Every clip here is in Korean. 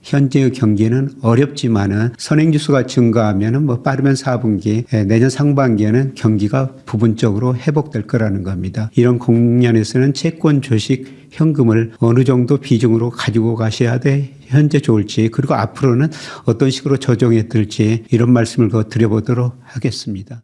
현재의 경기는 어렵지만은 선행주 수가 증가하면은 빠르면 4분기, 내년 상반기에는 경기가 부분적으로 회복될 거라는 겁니다. 이런 국면에서는 채권, 주식, 현금을 어느 정도 비중으로 가지고 가셔야 돼 현재 좋을지, 그리고 앞으로는 어떤 식으로 조정해 들지, 이런 말씀을 드려보도록 하겠습니다.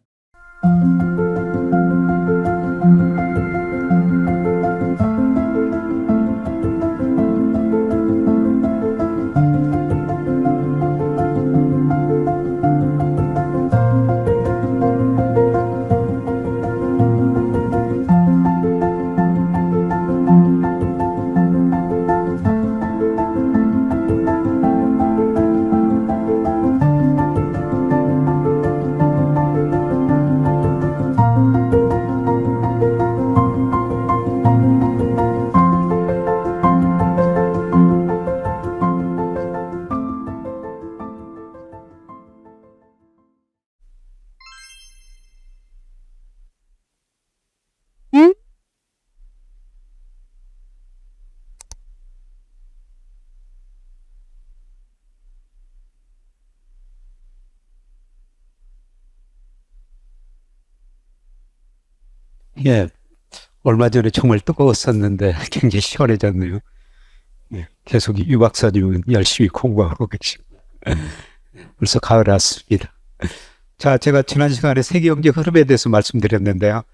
예, 얼마 전에 정말 뜨거웠었는데 굉장히 시원해졌네요. 예, 계속 유 박사님은 열심히 공부하고 계시고 벌써 가을 왔습니다. 자, 제가 지난 시간에 세계경제 흐름에 대해서 말씀드렸는데요.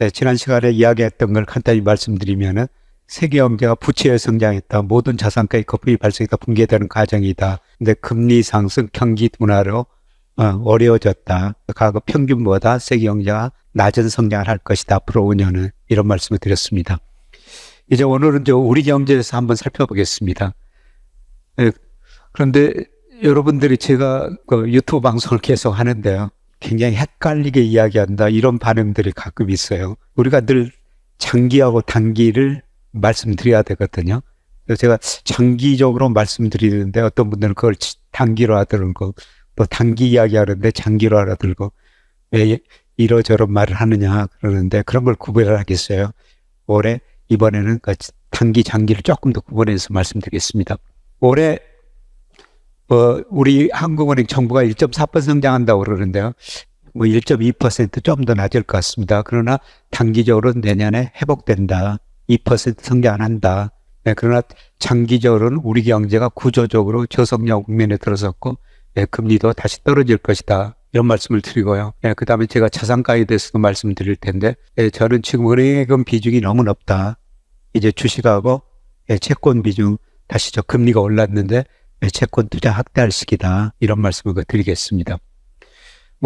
네, 지난 시간에 이야기했던 걸 간단히 말씀드리면은 세계경제가 부채에 성장했다. 모든 자산가의 거품이 발생했다. 붕괴되는 과정이다. 근데 금리 상승, 경기 둔화로 어려워졌다. 과거 평균보다 세계경제가 낮은 성장을 할 것이다. 앞으로 5년은. 이런 말씀을 드렸습니다. 이제 오늘은 우리 경제에서 한번 살펴보겠습니다. 그런데 여러분들이 제가 유튜브 방송을 계속 하는데요. 굉장히 헷갈리게 이야기한다. 이런 반응들이 가끔 있어요. 우리가 늘 장기하고 단기를 말씀드려야 되거든요. 그래서 제가 장기적으로 말씀드리는데 어떤 분들은 그걸 단기로 알아들고, 또 단기 이야기하는데 장기로 알아들고, 왜 이러저런 말을 하느냐 그러는데, 그런 걸 구별을 하겠어요. 올해 이번에는 단기 장기를 조금 더 구분해서 말씀드리겠습니다. 올해 우리 한국은행 정부가 1.4% 성장한다고 그러는데요. 1.2% 좀 더 낮을 것 같습니다. 그러나 단기적으로 내년에 회복된다. 2% 성장 한다. 네, 그러나 장기적으로는 우리 경제가 구조적으로 저성장 국면에 들어섰고, 네, 금리도 다시 떨어질 것이다. 이런 말씀을 드리고요. 네, 그 다음에 제가 자산가에 대해서도 말씀드릴 텐데, 네, 저는 지금 은행예금 비중이 너무 높다. 이제 주식하고 채권 비중, 다시 금리가 올랐는데 채권 투자 확대할 시기다. 이런 말씀을 드리겠습니다.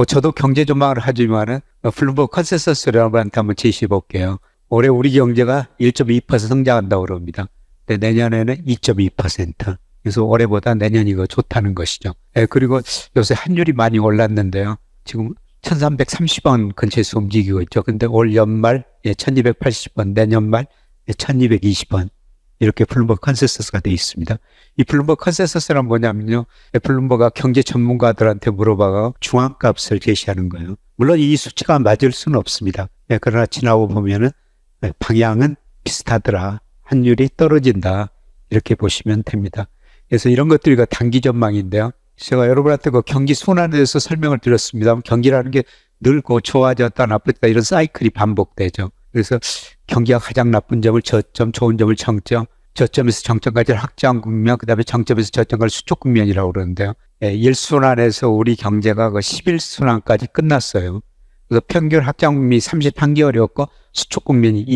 저도 경제 전망을 하지만은 블룸버그 컨센서스라고 한번 제시해 볼게요. 올해 우리 경제가 1.2% 성장한다고 그럽니다. 근데 내년에는 2.2%. 그래서 올해보다 내년이 좋다는 것이죠. 그리고 요새 환율이 많이 올랐는데요. 지금 1330원 근처에서 움직이고 있죠. 근데 올 연말 1280원, 내년 말 1220원. 이렇게 블룸버그 컨센서스가 되어 있습니다. 이 블룸버그 컨센서스는 뭐냐면요. 블룸버그가 경제 전문가들한테 물어봐서 중앙값을 제시하는 거예요. 물론 이 수치가 맞을 수는 없습니다. 그러나 지나고 보면은 방향은 비슷하더라. 환율이 떨어진다. 이렇게 보시면 됩니다. 그래서 이런 것들이 단기 전망인데요. 제가 여러분한테 경기 순환에 대해서 설명을 드렸습니다. 경기라는 게 늘고 좋아졌다 나쁘다 이런 사이클이 반복되죠. 그래서 경기가 가장 나쁜 점을 저점, 좋은 점을 정점, 저점에서 정점까지 확장 국면, 그 다음에 정점에서 저점까지 수축 국면이라고 그러는데요. 1순환에서 우리 경제가 11순환까지 끝났어요. 그래서 평균 확장 국면이 33개월이었고 수축 국면이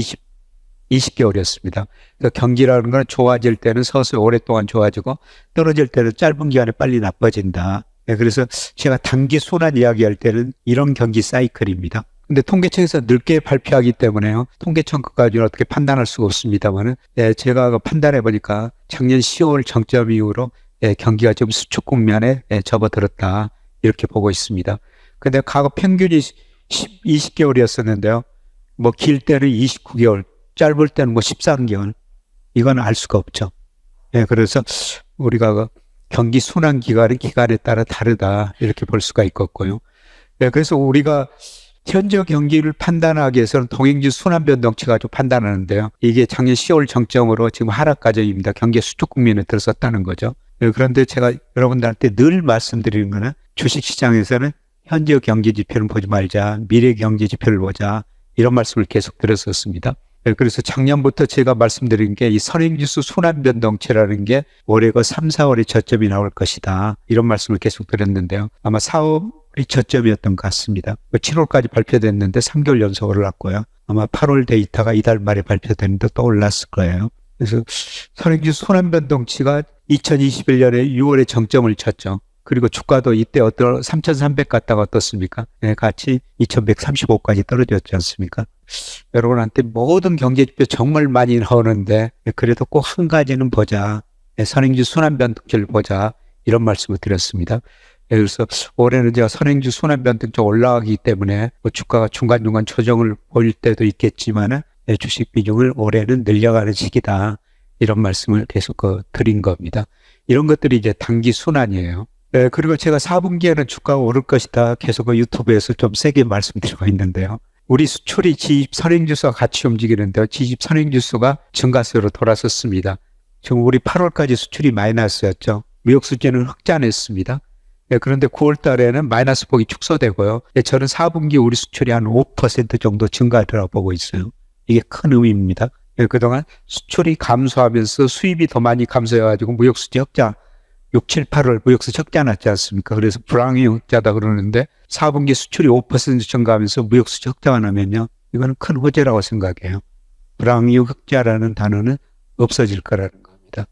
20개월이었습니다. 그래서 경기라는 건 좋아질 때는 서서히 오랫동안 좋아지고 떨어질 때는 짧은 기간에 빨리 나빠진다. 그래서 제가 단기 순환 이야기할 때는 이런 경기 사이클입니다. 근데 통계청에서 늦게 발표하기 때문에요. 통계청 것까지는 어떻게 판단할 수가 없습니다만은, 제가 판단해 보니까 작년 10월 정점 이후로 경기가 좀 수축 국면에 접어들었다. 이렇게 보고 있습니다. 근데 과거 평균이 20개월이었었는데요. 길 때는 29개월, 짧을 때는 13개월. 이건 알 수가 없죠. 그래서 우리가 경기 순환 기간은 기간에 따라 다르다. 이렇게 볼 수가 있겠고요. 그래서 우리가 현재 경기를 판단하기 위해서는 동행지 순환 변동치 가지고 판단하는데요. 이게 작년 10월 정점으로 지금 하락 과정입니다. 경기 수축 국면에 들어섰다는 거죠. 그런데 제가 여러분들한테 늘 말씀드리는 거는 주식시장에서는 현재 경제 지표를 보지 말자, 미래 경제 지표를 보자, 이런 말씀을 계속 드렸었습니다. 그래서 작년부터 제가 말씀드린 게 이 선행지수 순환변동치라는 게 올해가 3, 4월에 저점이 나올 것이다, 이런 말씀을 계속 드렸는데요. 아마 4월이 저점이었던 것 같습니다. 7월까지 발표됐는데 3개월 연속 올랐고요. 아마 8월 데이터가 이달 말에 발표되는데 또 올랐을 거예요. 그래서 선행지수 순환변동치가 2021년에 6월에 정점을 쳤죠. 그리고 주가도 이때 3,300 갔다가 어떻습니까? 같이 2,135까지 떨어졌지 않습니까? 여러분한테 모든 경제지표 정말 많이 나오는데 그래도 꼭 한 가지는 보자. 선행지수 순환변동치를 보자. 이런 말씀을 드렸습니다. 그래서 올해는 제가 선행지수 순환변동치 올라가기 때문에 주가가 중간중간 조정을 보일 때도 있겠지만 주식 비중을 올해는 늘려가는 시기다, 이런 말씀을 계속 드린 겁니다. 이런 것들이 이제 단기 순환이에요. 그리고 제가 4분기에는 주가가 오를 것이다 계속 유튜브에서 좀 세게 말씀드리고 있는데요. 우리 수출이 지입 선행지수와 같이 움직이는데요. 지입 선행지수가 증가세로 돌아섰습니다. 지금 우리 8월까지 수출이 마이너스였죠. 무역 수지는 흑자냈습니다. 그런데 9월 달에는 마이너스 폭이 축소되고요. 저는 4분기 우리 수출이 한 5% 정도 증가하리라고 보고 있어요. 이게 큰 의미입니다. 그동안 수출이 감소하면서 수입이 더 많이 감소해가지고 무역 수지 흑자 6, 7, 8월 무역수 적자 났지 않습니까? 그래서 불황이 흑자다 그러는데 4분기 수출이 5% 증가하면서 무역수 적자가 나면요, 이거는 큰 호재라고 생각해요. 불황이 흑자라는 단어는 없어질 거라는 겁니다.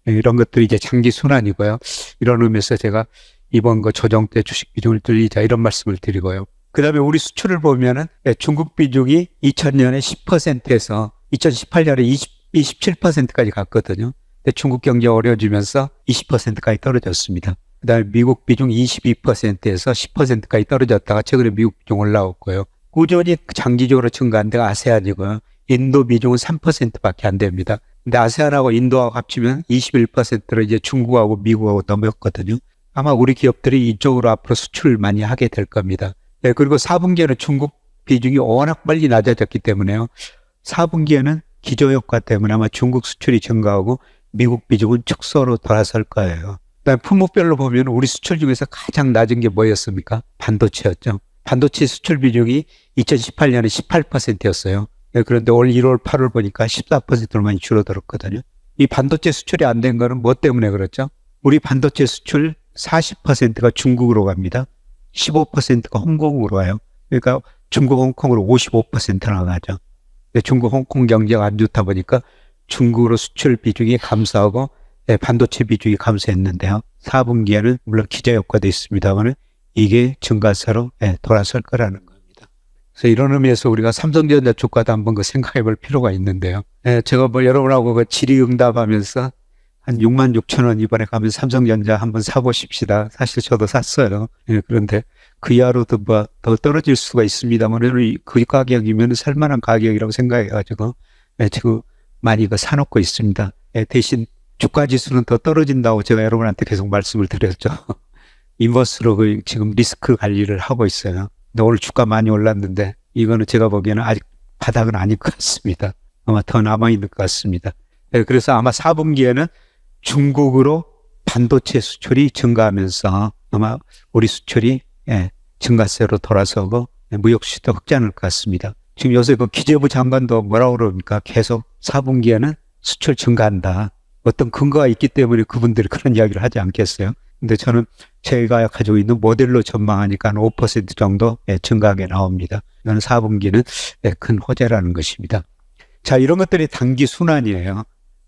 이런 것들이 이제 장기 순환이고요. 이런 의미에서 제가 이번 조정 때 주식 비중을 늘리자, 이런 말씀을 드리고요. 그 다음에 우리 수출을 보면은 중국 비중이 2000년에 10%에서 2018년에 27%까지 갔거든요. 근데 중국 경제가 어려워지면서 20%까지 떨어졌습니다. 그 다음에 미국 비중 22%에서 10%까지 떨어졌다가 최근에 미국 비중 올라왔고요. 꾸준히 장기적으로 증가한 데가 아세안이고요. 인도 비중은 3%밖에 안 됩니다. 근데 아세안하고 인도하고 합치면 21%로 이제 중국하고 미국하고 넘었거든요. 아마 우리 기업들이 이쪽으로 앞으로 수출을 많이 하게 될 겁니다. 그리고 4분기에는 중국 비중이 워낙 빨리 낮아졌기 때문에요. 4분기에는 기저효과 때문에 아마 중국 수출이 증가하고 미국 비중은 축소로 돌아설 거예요. 그다음에 품목별로 보면 우리 수출 중에서 가장 낮은 게 뭐였습니까? 반도체였죠. 반도체 수출 비중이 2018년에 18%였어요. 그런데 올 1월, 8월 보니까 14%로 많이 줄어들었거든요. 이 반도체 수출이 안 된 거는 뭐 때문에 그렇죠? 우리 반도체 수출 40%가 중국으로 갑니다. 15%가 홍콩으로 와요. 그러니까 중국, 홍콩으로 55% 나가죠. 중국, 홍콩 경제가 안 좋다 보니까 중국으로 수출 비중이 감소하고 반도체 비중이 감소했는데요. 4분기에는 물론 기저효과도 있습니다만 이게 증가세로 돌아설 거라는 겁니다. 그래서 이런 의미에서 우리가 삼성전자 주가도 한번 생각해 볼 필요가 있는데요. 제가 여러분하고 질의응답하면서 한 6만 6천 원 이번에 가면 삼성전자 한번 사보십시다. 사실 저도 샀어요. 그런데 그 이하로도 더 떨어질 수가 있습니다만 그 가격이면 살만한 가격이라고 생각해가지고 지금 많이 사놓고 있습니다. 대신 주가 지수는 더 떨어진다고 제가 여러분한테 계속 말씀을 드렸죠. 인버스로 지금 리스크 관리를 하고 있어요. 근데 오늘 주가 많이 올랐는데 이거는 제가 보기에는 아직 바닥은 아닐 것 같습니다. 아마 더 남아있는 것 같습니다. 그래서 아마 4분기에는 중국으로 반도체 수출이 증가하면서 아마 우리 수출이 증가세로 돌아서고 무역 수지도 흑자날 것 같습니다. 지금 요새 기재부 장관도 뭐라고 그럽니까? 계속 4분기에는 수출 증가한다. 어떤 근거가 있기 때문에 그분들이 그런 이야기를 하지 않겠어요? 근데 저는 제가 가지고 있는 모델로 전망하니까 한 5% 정도 증가하게 나옵니다. 이건 4분기는 큰 호재라는 것입니다. 자, 이런 것들이 단기 순환이에요.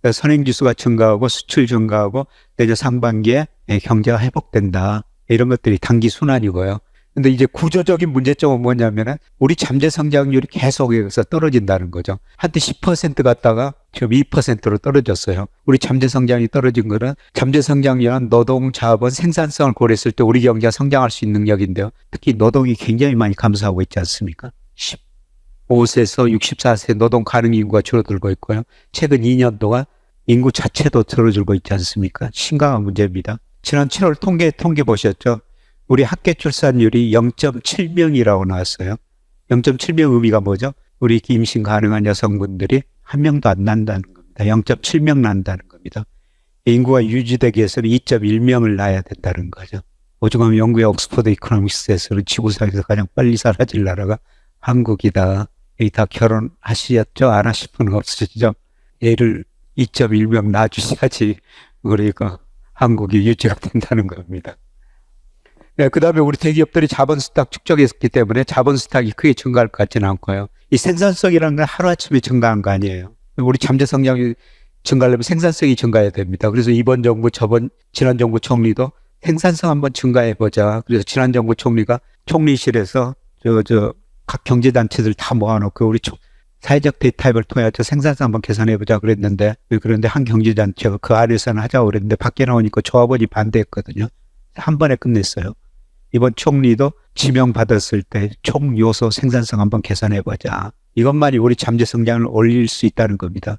선행지수가 증가하고 수출 증가하고 내년 상반기에 경제가 회복된다. 이런 것들이 단기 순환이고요. 근데 이제 구조적인 문제점은 뭐냐면은 우리 잠재 성장률이 계속해서 떨어진다는 거죠. 한때 10% 갔다가 지금 2%로 떨어졌어요. 우리 잠재 성장이 떨어진 거는 잠재 성장률은 노동, 자본, 생산성을 고려했을 때 우리 경제가 성장할 수 있는 능력인데요. 특히 노동이 굉장히 많이 감소하고 있지 않습니까? 15세에서 64세 노동 가능 인구가 줄어들고 있고요. 최근 2년 동안 인구 자체도 줄어들고 있지 않습니까? 심각한 문제입니다. 지난 7월 통계 보셨죠? 우리 학계 출산율이 0.7명이라고 나왔어요. 0.7명 의미가 뭐죠? 우리 임신 가능한 여성분들이 한 명도 안 난다는 겁니다. 0.7명 난다는 겁니다. 인구가 유지되기 위해서는 2.1명을 낳아야 된다는 거죠. 오죽하면 영국의 옥스퍼드 이코노믹스에서는 지구상에서 가장 빨리 사라질 나라가 한국이다. 이 다 결혼하시죠? 안 하실 분은 없으시죠? 얘를 2.1명 낳아주셔야지 그러니까 한국이 유지가 된다는 겁니다. 네, 그 다음에 우리 대기업들이 자본 스탁 축적했기 때문에 자본 스탁이 크게 증가할 것 같지는 않고요. 이 생산성이라는 건 하루아침에 증가한 거 아니에요. 우리 잠재 성장이 증가하려면 생산성이 증가해야 됩니다. 그래서 이번 정부, 지난 정부 총리도 생산성 한번 증가해보자. 그래서 지난 정부 총리가 총리실에서 각 경제단체들 다 모아놓고 우리 사회적 데이터앱을 통해서 생산성 한번 계산해보자 그랬는데, 그런데 한 경제단체가 그 안에서는 하자고 그랬는데 밖에 나오니까 조합원이 반대했거든요. 한 번에 끝냈어요. 이번 총리도 지명받았을 때 총 요소 생산성 한번 계산해보자. 이것만이 우리 잠재 성장을 올릴 수 있다는 겁니다.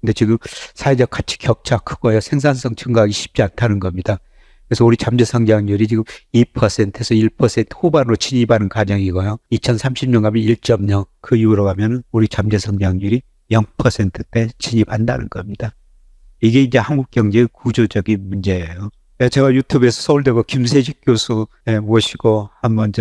근데 지금 사회적 가치 격차 크고요. 생산성 증가하기 쉽지 않다는 겁니다. 그래서 우리 잠재 성장률이 지금 2%에서 1% 후반으로 진입하는 과정이고요. 2030년 가면 1.0, 그 이후로 가면 우리 잠재 성장률이 0%대 진입한다는 겁니다. 이게 이제 한국 경제의 구조적인 문제예요. 제가 유튜브에서 서울대고 김세식 교수 모시고 한번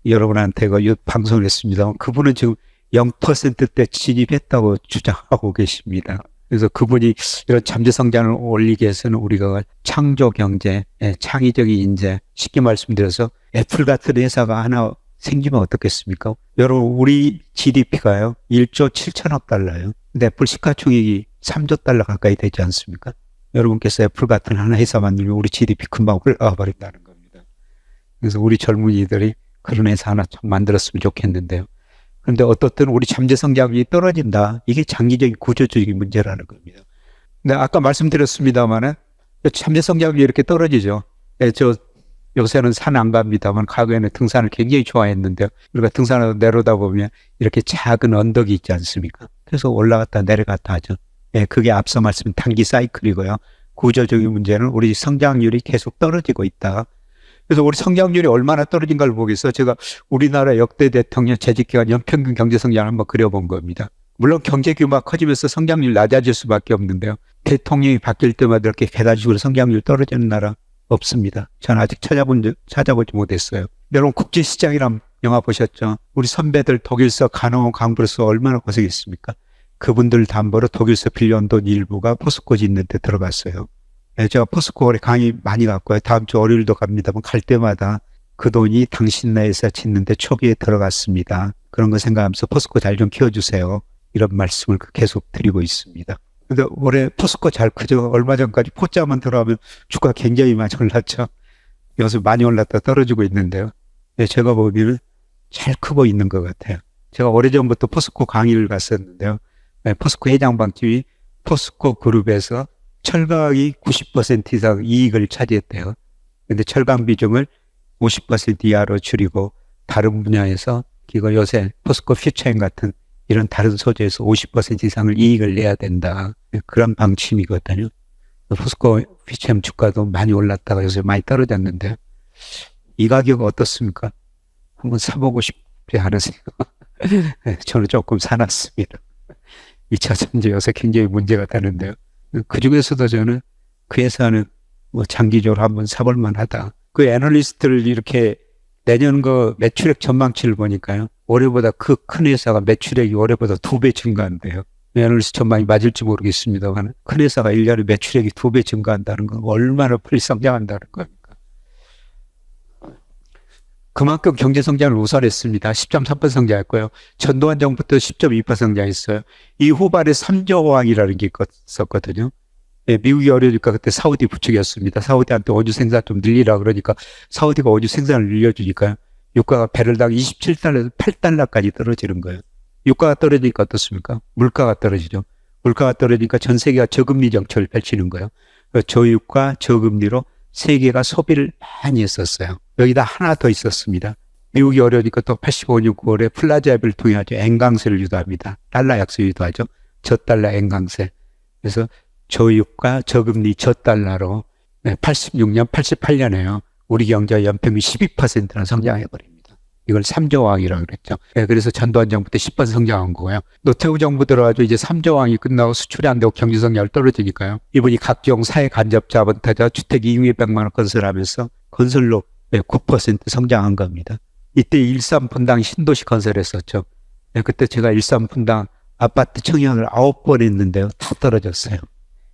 여러분한테 방송을 했습니다. 그분은 지금 0%대 진입했다고 주장하고 계십니다. 그래서 그분이 이런 잠재 성장을 올리기 위해서는 우리가 창조 경제, 창의적인 인재, 쉽게 말씀드려서 애플 같은 회사가 하나 생기면 어떻겠습니까? 여러분, 우리 GDP가요, 1조 7천억 달러예요. 근데 애플 시가총액이 3조 달러 가까이 되지 않습니까? 여러분께서 애플 같은 하나 회사 만들면 우리 GDP 금방 올라가 버린다는 겁니다. 그래서 우리 젊은이들이 그런 회사 하나 좀 만들었으면 좋겠는데요. 그런데 어떻든 우리 잠재 성장률이 떨어진다. 이게 장기적인 구조적인 문제라는 겁니다. 근데 아까 말씀드렸습니다만은 잠재 성장률이 이렇게 떨어지죠. 요새는 산 안 갑니다만 과거에는 등산을 굉장히 좋아했는데요. 우리가 등산을 내려다 보면 이렇게 작은 언덕이 있지 않습니까? 그래서 올라갔다 내려갔다 하죠. 그게 앞서 말씀드린 단기 사이클이고요. 구조적인 문제는 우리 성장률이 계속 떨어지고 있다. 그래서 우리 성장률이 얼마나 떨어진가를 보기 위해서 제가 우리나라 역대 대통령 재직기간 연평균 경제성장을 한번 그려본 겁니다. 물론 경제 규모가 커지면서 성장률이 낮아질 수밖에 없는데요. 대통령이 바뀔 때마다 이렇게 계단식으로 성장률이 떨어지는 나라 없습니다. 저는 아직 찾아보지 못했어요. 여러분 국제시장이란 영화 보셨죠? 우리 선배들 독일서 가나온 강부로서 얼마나 고생했습니까? 그분들 담보로 독일서 빌려온 돈 일부가 포스코 짓는 데 들어갔어요. 제가 포스코에 강의 많이 갔고요. 다음 주 월요일도 갑니다만 갈 때마다 그 돈이 당신 나라에서 짓는데 초기에 들어갔습니다. 그런 거 생각하면서 포스코 잘 좀 키워주세요. 이런 말씀을 계속 드리고 있습니다. 근데 올해 포스코 잘 크죠. 얼마 전까지 포자만 들어가면 주가 굉장히 많이 올랐죠. 요새 많이 올랐다 떨어지고 있는데요. 제가 보기에는 잘 크고 있는 것 같아요. 제가 오래전부터 포스코 강의를 갔었는데요. 포스코 회장방집이 포스코 그룹에서 철강이 90% 이상 이익을 차지했대요. 근데 철강 비중을 50% 이하로 줄이고 다른 분야에서 이거 요새 포스코 퓨처엠 같은 이런 다른 소재에서 50% 이상을 이익을 내야 된다. 그런 방침이거든요. 포스코 퓨처엠 주가도 많이 올랐다가 요새 많이 떨어졌는데 이 가격 어떻습니까? 한번 사보고 싶지 않으세요? 저는 조금 사놨습니다. 2차 전지 요새 굉장히 문제가 되는데요. 그 중에서도 저는 그 회사는 장기적으로 한번 사볼 만하다. 그 애널리스트를 이렇게 내년 매출액 전망치를 보니까요. 올해보다 그 큰 회사가 매출액이 올해보다 2배 증가한대요. 애널리스트 전망이 맞을지 모르겠습니다만 큰 회사가 1년에 매출액이 2배 증가한다는 건 얼마나 빨리 성장한다는 겁니까? 그만큼 경제 성장을 우선했습니다. 10.3% 성장했고요. 전두환 정부부터 10.2% 성장했어요. 이 후반에 3조 왕이라는 게 있었거든요. 미국이 어려우니까 그때 사우디 부추겼습니다. 사우디한테 원유 생산 좀 늘리라 그러니까 사우디가 원유 생산을 늘려주니까요. 유가가 배럴당 27달러에서 8달러까지 떨어지는 거예요. 유가가 떨어지니까 어떻습니까? 물가가 떨어지죠. 물가가 떨어지니까 전 세계가 저금리 정책을 펼치는 거예요. 저유가 저금리로 세계가 소비를 많이 했었어요. 여기다 하나 더 있었습니다. 미국이 어려우니까 또 85년 9월에 플라자 앱을 통해 N강세를 유도합니다. 달러 약세 유도하죠. 저달러 N강세. 그래서 저유가 저금리 저달러로 86년, 88년에요. 우리 경제가 연평균 12%나 성장해버립니다. 이걸 3조왕이라고 그랬죠. 예, 그래서 전두환 정부 때 10번 성장한 거고요. 노태우 정부 들어가지고 이제 3조왕이 끝나고 수출이 안 되고 경제 성장이 떨어지니까요. 이분이 각종 사회 간접 자본투자 주택 200만 원 건설하면서 건설로 9% 성장한 겁니다. 이때 일산분당 신도시 건설했었죠. 예, 그때 제가 일산분당 아파트 청약을 9번 했는데요. 다 떨어졌어요.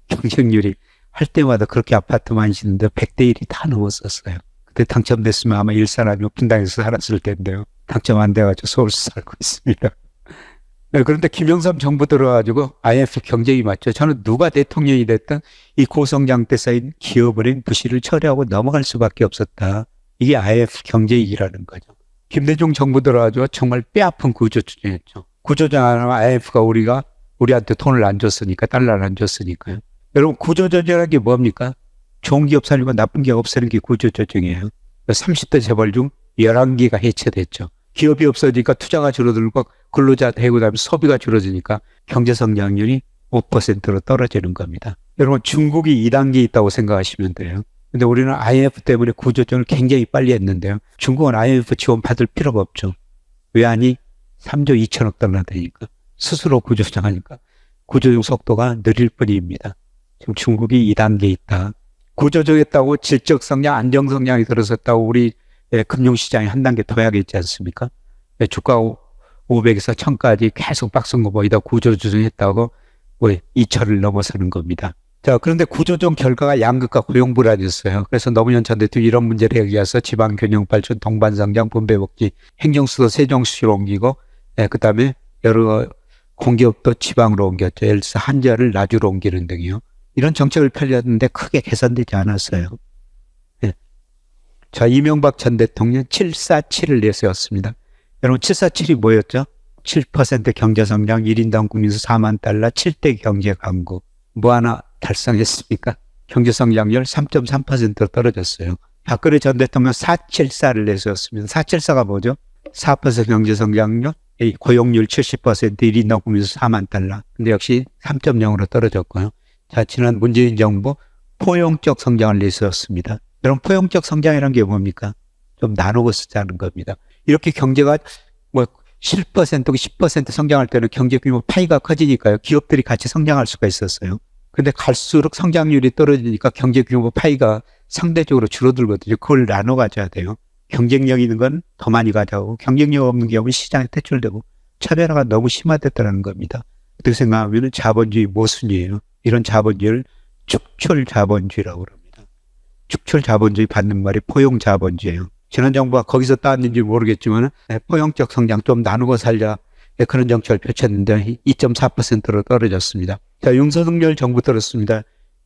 경쟁률이 할 때마다 그렇게 아파트만 짓는데 100대 1이 다 넘었었어요. 그때 당첨됐으면 아마 일산 아니면 분당에서 살았을 텐데요. 당첨 안 돼가지고 서울서 살고 있습니다. 네, 그런데 김영삼 정부 들어가지고 IMF 경쟁이 맞죠. 저는 누가 대통령이 됐든 이 고성장 때 쌓인 기업은행 부실을 처리하고 넘어갈 수밖에 없었다. 이게 IMF 경제이기라는 거죠. 김대중 정부 들어가지고 정말 뼈아픈 구조조정이었죠. 구조조정 안 하면 IMF가 우리한테 돈을 안 줬으니까, 달러를 안 줬으니까요. 여러분, 구조조정이라는 게 뭡니까? 좋은 기업 살리고 나쁜 기업 없애는 게 구조조정이에요. 30대 재벌 중 11개가 해체됐죠. 기업이 없어지니까 투자가 줄어들고 근로자 대고 나면 소비가 줄어드니까 경제 성장률이 5%로 떨어지는 겁니다. 여러분, 중국이 2단계 있다고 생각하시면 돼요. 근데 우리는 IMF 때문에 구조조정을 굉장히 빨리 했는데요. 중국은 IMF 지원 받을 필요가 없죠. 왜 하니? 3조 2천억 달러 되니까. 스스로 구조조정하니까. 구조조정 속도가 느릴 뿐입니다. 지금 중국이 2단계 있다. 구조조정했다고 질적성장, 안정성장이 들어섰다고 우리 금융시장이 한 단계 도약했지 않습니까? 주가 500에서 1000까지 계속 빡선 거 보이다 구조조정했다고 2천을 넘어서는 겁니다. 자, 그런데 구조조정 결과가 양극화 고용 불안이었어요. 그래서 노무현 전 대통령이 이런 문제를 해결해서 지방균형발전, 동반성장, 분배복지, 행정수도 세종시로 옮기고, 그 다음에 여러 공기업도 지방으로 옮겼죠. 예를 들어서 한자를 나주로 옮기는 등이요. 이런 정책을 펼쳤는데 크게 개선되지 않았어요. 네. 자, 이명박 전 대통령 747을 내세웠습니다. 여러분, 747이 뭐였죠? 7% 경제성장, 1인당 국민수 4만 달러, 7대 경제 강국. 뭐 하나 달성했습니까? 경제성장률 3.3%로 떨어졌어요. 박근혜 전 대통령 474를 내세웠습니다. 474가 뭐죠? 4% 경제성장률, 고용률 70%, 1인당 국민수 4만 달러. 근데 역시 3.0으로 떨어졌고요. 자, 지난 문재인 정부 포용적 성장을 내세웠습니다. 여러분, 포용적 성장이라는 게 뭡니까? 좀 나누고 쓰자는 겁니다. 이렇게 경제가 7%, 10% 성장할 때는 경제 규모 파이가 커지니까요. 기업들이 같이 성장할 수가 있었어요. 근데 갈수록 성장률이 떨어지니까 경제 규모 파이가 상대적으로 줄어들거든요. 그걸 나눠 가져야 돼요. 경쟁력 있는 건 더 많이 가져가고 경쟁력 없는 기업은 시장에 퇴출되고 차별화가 너무 심화됐다는 겁니다. 어떻게 생각하면 자본주의 모순이에요. 이런 자본주의를 축출 자본주의라고 합니다. 축출 자본주의 받는 말이 포용 자본주의예요. 지난 정부가 거기서 따왔는지 모르겠지만 포용적 성장 좀 나누고 살자 그런 정책을 펼쳤는데 2.4%로 떨어졌습니다. 자, 윤석열 정부 들었습니다.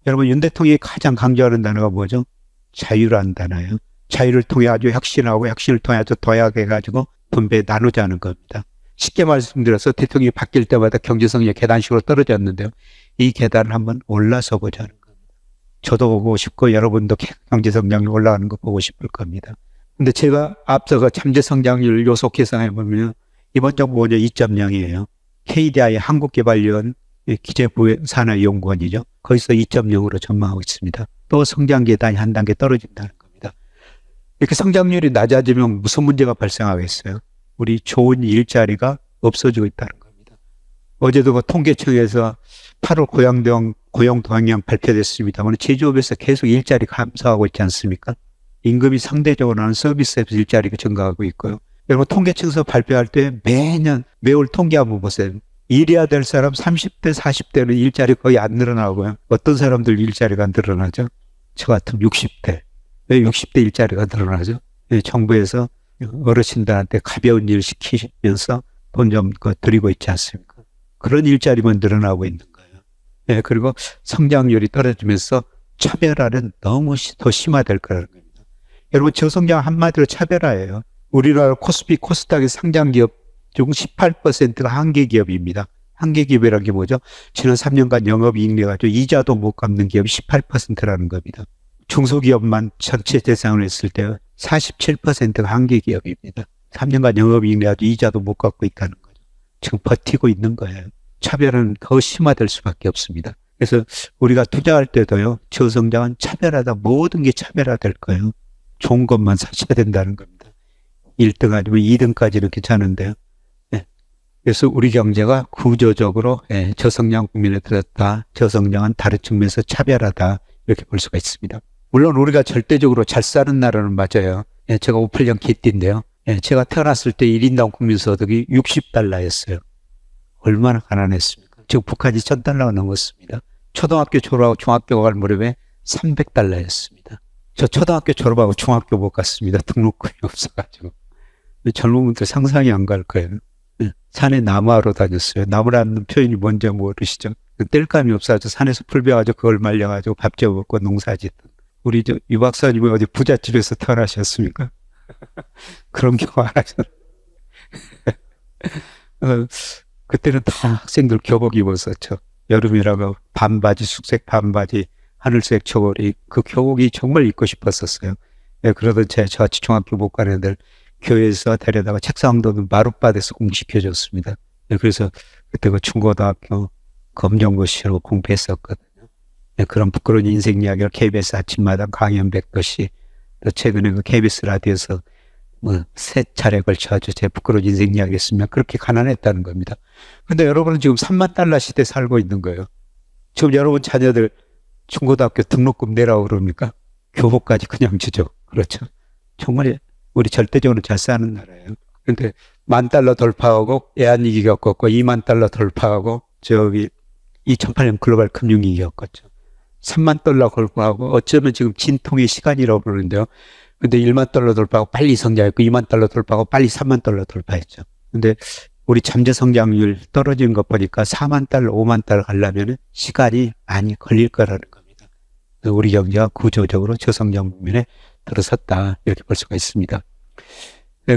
여러분, 윤 대통령이 가장 강조하는 단어가 뭐죠? 자유라는 단어예요. 자유를 통해 아주 혁신하고 혁신을 통해 아주 도약해가지고 분배 나누자는 겁니다. 쉽게 말씀드려서 대통령이 바뀔 때마다 경제성이 계단식으로 떨어졌는데요. 이 계단을 한번 올라서 보자는 겁니다. 저도 보고 싶고 여러분도 경제성장률 올라가는 거 보고 싶을 겁니다. 근데 제가 앞서가 잠재성장률 요소 계산해 보면 이번 정부 먼저 2.0이에요. KDI 한국개발위원 기재부산하연구원이죠. 거기서 2.0으로 전망하고 있습니다. 또 성장 계단이 한 단계 떨어진다는 겁니다. 이렇게 성장률이 낮아지면 무슨 문제가 발생하겠어요? 우리 좋은 일자리가 없어지고 있다는 겁니다. 어제도 통계청에서 8월 고용 동향 발표됐습니다만 제조업에서 계속 일자리 감소하고 있지 않습니까? 임금이 상대적으로 하는 서비스에서 일자리가 증가하고 있고요. 여러분, 통계청에서 발표할 때 매월 통계 한번 보세요. 일해야 될 사람 30대, 40대는 일자리 거의 안 늘어나고요. 어떤 사람들 일자리가 늘어나죠? 저 같으면 60대. 왜 60대 일자리가 늘어나죠? 정부에서 어르신들한테 가벼운 일 시키면서 돈 좀 드리고 있지 않습니까? 그런 일자리만 늘어나고 있는 거예요. 그리고 성장률이 떨어지면서 차별화는 너무 더 심화될 거라는 겁니다. 여러분, 저성장 한마디로 차별화예요. 우리나라 코스피, 코스닥의 상장기업 중 18%가 한계기업입니다. 한계기업이라는 게 뭐죠? 지난 3년간 영업이익 내가지고 이자도 못 갚는 기업이 18%라는 겁니다. 중소기업만 전체 대상으로 했을 때 47%가 한계기업입니다. 3년간 영업이익 내가지고 이자도 못 갚고 있다는 거죠. 지금 버티고 있는 거예요. 차별은 더 심화될 수밖에 없습니다. 그래서 우리가 투자할 때도요, 저성장은 차별하다, 모든 게 차별화될 거예요. 좋은 것만 사셔야 된다는 겁니다. 1등 아니면 2등까지는 괜찮은데요. 예. 그래서 우리 경제가 구조적으로 저성장 국면에 들었다. 저성장은 다른 측면에서 차별하다. 이렇게 볼 수가 있습니다. 물론 우리가 절대적으로 잘 사는 나라는 맞아요. 제가 58년 개띠인데요. 제가 태어났을 때 1인당 국민소득이 60달러였어요. 얼마나 가난했습니까? 지금 북한이 1000달러가 넘었습니다. 초등학교 졸업하고 중학교 갈 무렵에 300달러였습니다. 저 초등학교 졸업하고 중학교 못 갔습니다. 등록금이 없어가지고. 젊은 분들 상상이 안 갈 거예요. 산에 나무하러 다녔어요. 나무라는 표현이 뭔지 모르시죠? 뗄감이 없어가지고 산에서 풀 베어가지고 그걸 말려가지고 밥 지어 먹고 농사 짓던. 우리 유 박사님은 어디 부잣집에서 태어나셨습니까? 그런 경우 안 하셨나요? 그때는 다 학생들 교복 입었었죠. 여름이라고 반바지, 숙색 반바지, 하늘색 저고리, 그 교복이 정말 입고 싶었었어요. 그러던 저같이 중학교 못 가는 애들 교회에서 데려다가 책상도 마룻바닥에서 공시켜줬습니다. 그래서 그때 그 중고등학교 검정고시로 공부했었거든요. 그런 부끄러운 인생 이야기를 KBS 아침마당 강연백도 씨, 또 최근에 그 KBS 라디오에서 세 차례 걸쳐 아주 제 부끄러운 인생 이야기 했으면 그렇게 가난했다는 겁니다. 근데 여러분은 지금 3만 달러 시대에 살고 있는 거예요. 지금 여러분 자녀들 중고등학교 등록금 내라고 그럽니까? 교복까지 그냥 주죠. 그렇죠. 정말 우리 절대적으로 잘 사는 나라예요. 근데 10,000달러 돌파하고 애한위기 겪었고 20,000달러 돌파하고 2008년 글로벌 금융위기 겪었죠. 30,000달러 돌파하고 어쩌면 지금 진통의 시간이라고 부르는데요. 근데 10,000,000달러 돌파하고 빨리 성장했고 20,000,000달러 돌파하고 빨리 30,000,000달러 돌파했죠. 근데 우리 잠재 성장률 떨어지는 것 보니까 40,000,000달러, 50,000,000달러 가려면 시간이 많이 걸릴 거라는 겁니다. 우리 경제가 구조적으로 저성장 국면에 들어섰다. 이렇게 볼 수가 있습니다.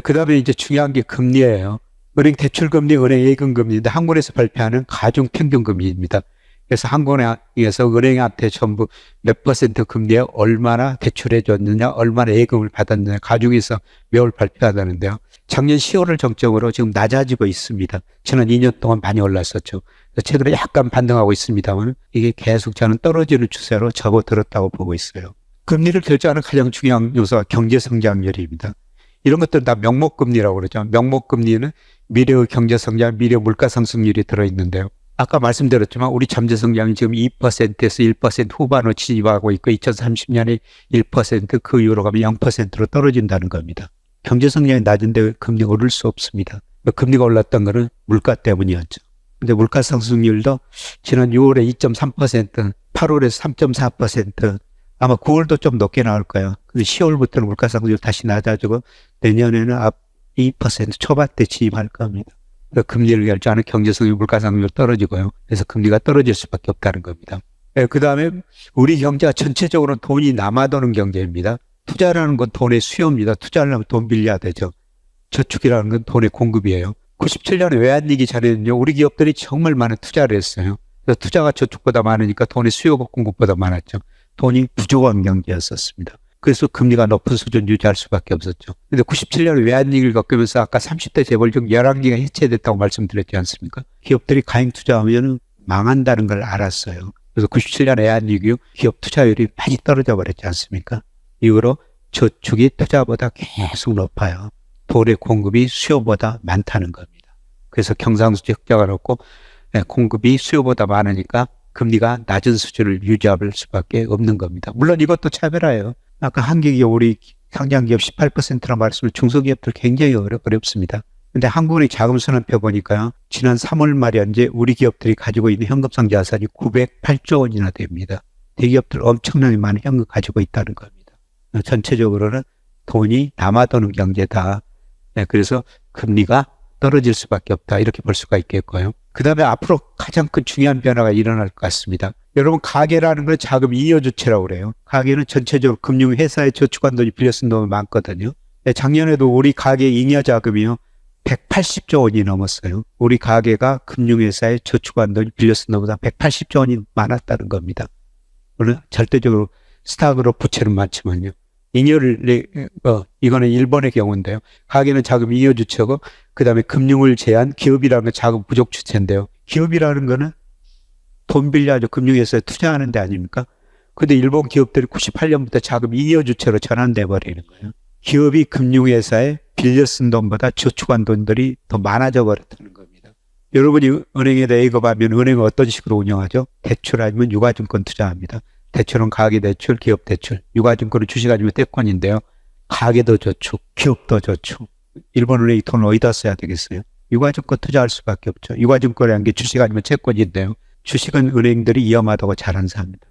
그 다음에 이제 중요한 게 금리예요. 은행 대출금리, 은행 예금금리인데 한국에서 발표하는 가중평균금리입니다. 그래서 한국은행에서 은행한테 전부 몇 퍼센트 금리에 얼마나 대출해 줬느냐, 얼마나 예금을 받았느냐, 가중에서 매월 발표하다는데요. 작년 10월을 정점으로 지금 낮아지고 있습니다. 지난 2년 동안 많이 올랐었죠. 최근에 약간 반등하고 있습니다만 이게 계속 저는 떨어지는 추세로 접어들었다고 보고 있어요. 금리를 결정하는 가장 중요한 요소가 경제성장률입니다. 이런 것들은 다 명목금리라고 그러죠. 명목금리는 미래의 경제성장, 미래의 물가상승률이 들어있는데요. 아까 말씀드렸지만 우리 잠재성장이 지금 2%에서 1% 후반으로 진입하고 있고 2030년에 1% 그 이후로 가면 0%로 떨어진다는 겁니다. 경제성장이 낮은데 금리가 오를 수 없습니다. 금리가 올랐던 거는 물가 때문이었죠. 근데 물가상승률도 지난 6월에 2.3%, 8월에 3.4%, 아마 9월도 좀 높게 나올 거예요. 근데 10월부터는 물가상승률 다시 낮아지고 내년에는 2% 초반대 진입할 겁니다. 금리를 결정하는 경제성이 물가상승률 떨어지고요. 그래서 금리가 떨어질 수밖에 없다는 겁니다. 그 다음에 우리 경제가 전체적으로 돈이 남아도는 경제입니다. 투자라는 건 돈의 수요입니다. 투자하려면 돈 빌려야 되죠. 저축이라는 건 돈의 공급이에요. 97년에 외환위기 전에는요, 우리 기업들이 정말 많은 투자를 했어요. 그래서 투자가 저축보다 많으니까 돈의 수요가 공급보다 많았죠. 돈이 부족한 경제였었습니다. 그래서 금리가 높은 수준 유지할 수밖에 없었죠. 근데 97년에 외환위기를 겪으면서 아까 30대 재벌 중 11개가 해체됐다고 말씀드렸지 않습니까? 기업들이 가행 투자하면 망한다는 걸 알았어요. 그래서 97년 외환위기 기업 투자율이 많이 떨어져 버렸지 않습니까? 이후로 저축이 투자보다 계속 높아요. 돈의 공급이 수요보다 많다는 겁니다. 그래서 경상수지 흑자가 높고 공급이 수요보다 많으니까 금리가 낮은 수준을 유지할 수밖에 없는 겁니다. 물론 이것도 차별화예요. 아까 한국기업 우리 상장기업 18%라 말씀을 중소기업들 굉장히 어렵습니다. 근데 한국은행 자금순환표 보니까요. 지난 3월 말에 현재 우리 기업들이 가지고 있는 현금성 자산이 908조 원이나 됩니다. 대기업들 엄청나게 많은 현금 가지고 있다는 겁니다. 전체적으로는 돈이 남아도는 경제다. 그래서 금리가 떨어질 수밖에 없다. 이렇게 볼 수가 있겠고요. 그 다음에 앞으로 가장 큰 중요한 변화가 일어날 것 같습니다. 여러분 가계라는 건 자금 잉여 주체라고 그래요. 가계는 전체적으로 금융회사에 저축한 돈이 빌려 쓴 돈이 많거든요. 작년에도 우리 가계 잉여 자금이요. 180조 원이 넘었어요. 우리 가계가 금융회사에 저축한 돈이 빌려 쓴 돈보다 180조 원이 많았다는 겁니다. 물론 절대적으로 스탁으로 부채는 많지만요. 잉여를 이거는 일본의 경우인데요. 가계는 자금 잉여 주체고 그 다음에 금융을 제한 기업이라는 건 자금 부족 주체인데요. 기업이라는 거는 돈 빌려가지고 금융회사에 투자하는 데 아닙니까? 근데 일본 기업들이 98년부터 자금 잉여 주체로 전환돼 버리는 거예요. 기업이 금융회사에 빌려 쓴 돈보다 저축한 돈들이 더 많아져 버렸다는 겁니다. 여러분이 은행에 대입하면 은행은 어떤 식으로 운영하죠? 대출 아니면 유가증권 투자합니다. 대출은 가계대출, 기업대출, 유가증권은 주식 아니면 채권인데요. 가계도 저축, 기업도 저축. 일본은행이 돈을 어디다 써야 되겠어요? 유가증권 투자할 수밖에 없죠. 유가증권이라는 게 주식 아니면 채권인데요. 주식은 은행들이 위험하다고 잘 안 삽니다.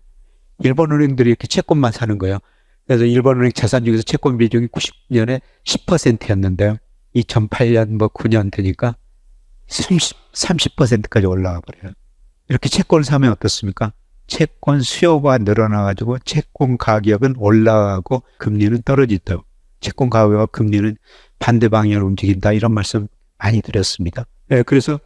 일본 은행들이 이렇게 채권만 사는 거예요. 그래서 일본 은행 자산 중에서 채권 비중이 90년에 10%였는데요. 2008년 9년 되니까 30%까지 올라가 버려요. 이렇게 채권을 사면 어떻습니까? 채권 수요가 늘어나가지고 채권 가격은 올라가고 금리는 떨어진다. 채권 가격과 금리는 반대 방향으로 움직인다. 이런 말씀 많이 드렸습니다. 네, 그래서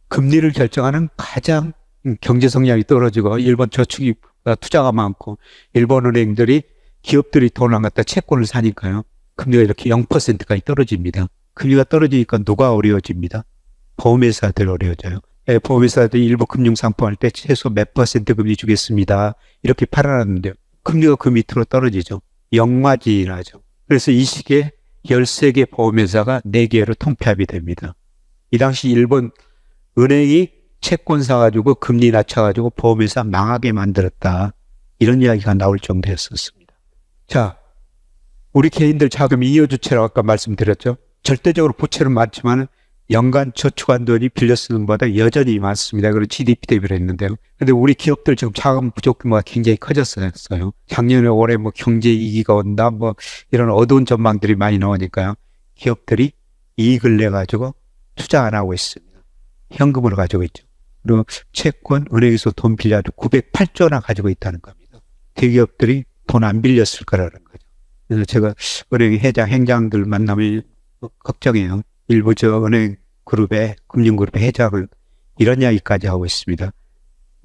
금리를 결정하는 가장 경제 성장이 떨어지고 일본 저축이 투자가 많고 일본 은행들이 기업들이 돈을 안 갖다 채권을 사니까요. 금리가 이렇게 0%까지 떨어집니다. 금리가 떨어지니까 누가 어려워집니다. 보험회사들 어려워져요. 네, 보험회사들이 일부 금융상품 할 때 최소 몇 % 금리 주겠습니다. 이렇게 팔아놨는데요. 금리가 그 밑으로 떨어지죠. 역마진하죠. 그래서 이 시기에 13개 보험회사가 4개로 통폐합이 됩니다. 이 당시 일본 은행이 채권 사가지고 금리 낮춰가지고 보험회사 망하게 만들었다. 이런 이야기가 나올 정도였었습니다. 자, 우리 개인들 자금 잉여주체라고 아까 말씀드렸죠. 절대적으로 부채는 많지만 연간 저축한 돈이 빌려 쓰는 것보다 여전히 많습니다. 그리고 GDP 대비를 했는데요. 근데 우리 기업들 지금 자금 부족 규모가 굉장히 커졌어요. 작년에 올해 경제 위기가 온다, 이런 어두운 전망들이 많이 나오니까요. 기업들이 이익을 내가지고 투자 안 하고 있습니다. 현금으로 가지고 있죠. 그리고 채권, 은행에서 돈 빌려가지고 908조나 가지고 있다는 겁니다. 대기업들이 돈 안 빌렸을 거라는 거죠. 그래서 제가 은행 회장, 행장들 만나면 걱정해요. 일부 은행 그룹의, 금융그룹의 회장을 이런 이야기까지 하고 있습니다.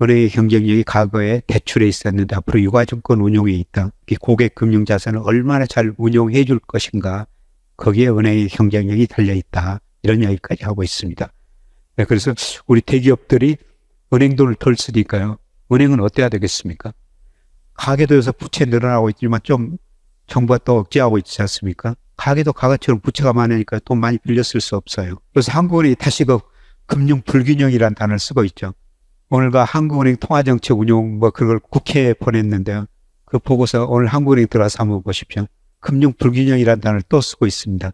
은행의 경쟁력이 과거에 대출에 있었는데 앞으로 유가증권 운용에 있다. 고객 금융자산을 얼마나 잘 운용해 줄 것인가. 거기에 은행의 경쟁력이 달려있다. 이런 이야기까지 하고 있습니다. 네, 그래서 우리 대기업들이 은행 돈을 덜 쓰니까요. 은행은 어때야 되겠습니까? 가계도에서 부채 늘어나고 있지만 좀 정부가 또 억제하고 있지 않습니까? 가계도 가가처럼 부채가 많으니까 돈 많이 빌려 쓸 수 없어요. 그래서 한국은행이 다시 금융 불균형이라는 단어를 쓰고 있죠. 오늘과 한국은행 통화정책 운용 그걸 국회에 보냈는데요. 그 보고서 오늘 한국은행 들어가서 한번 보십시오. 금융 불균형이라는 단어를 또 쓰고 있습니다.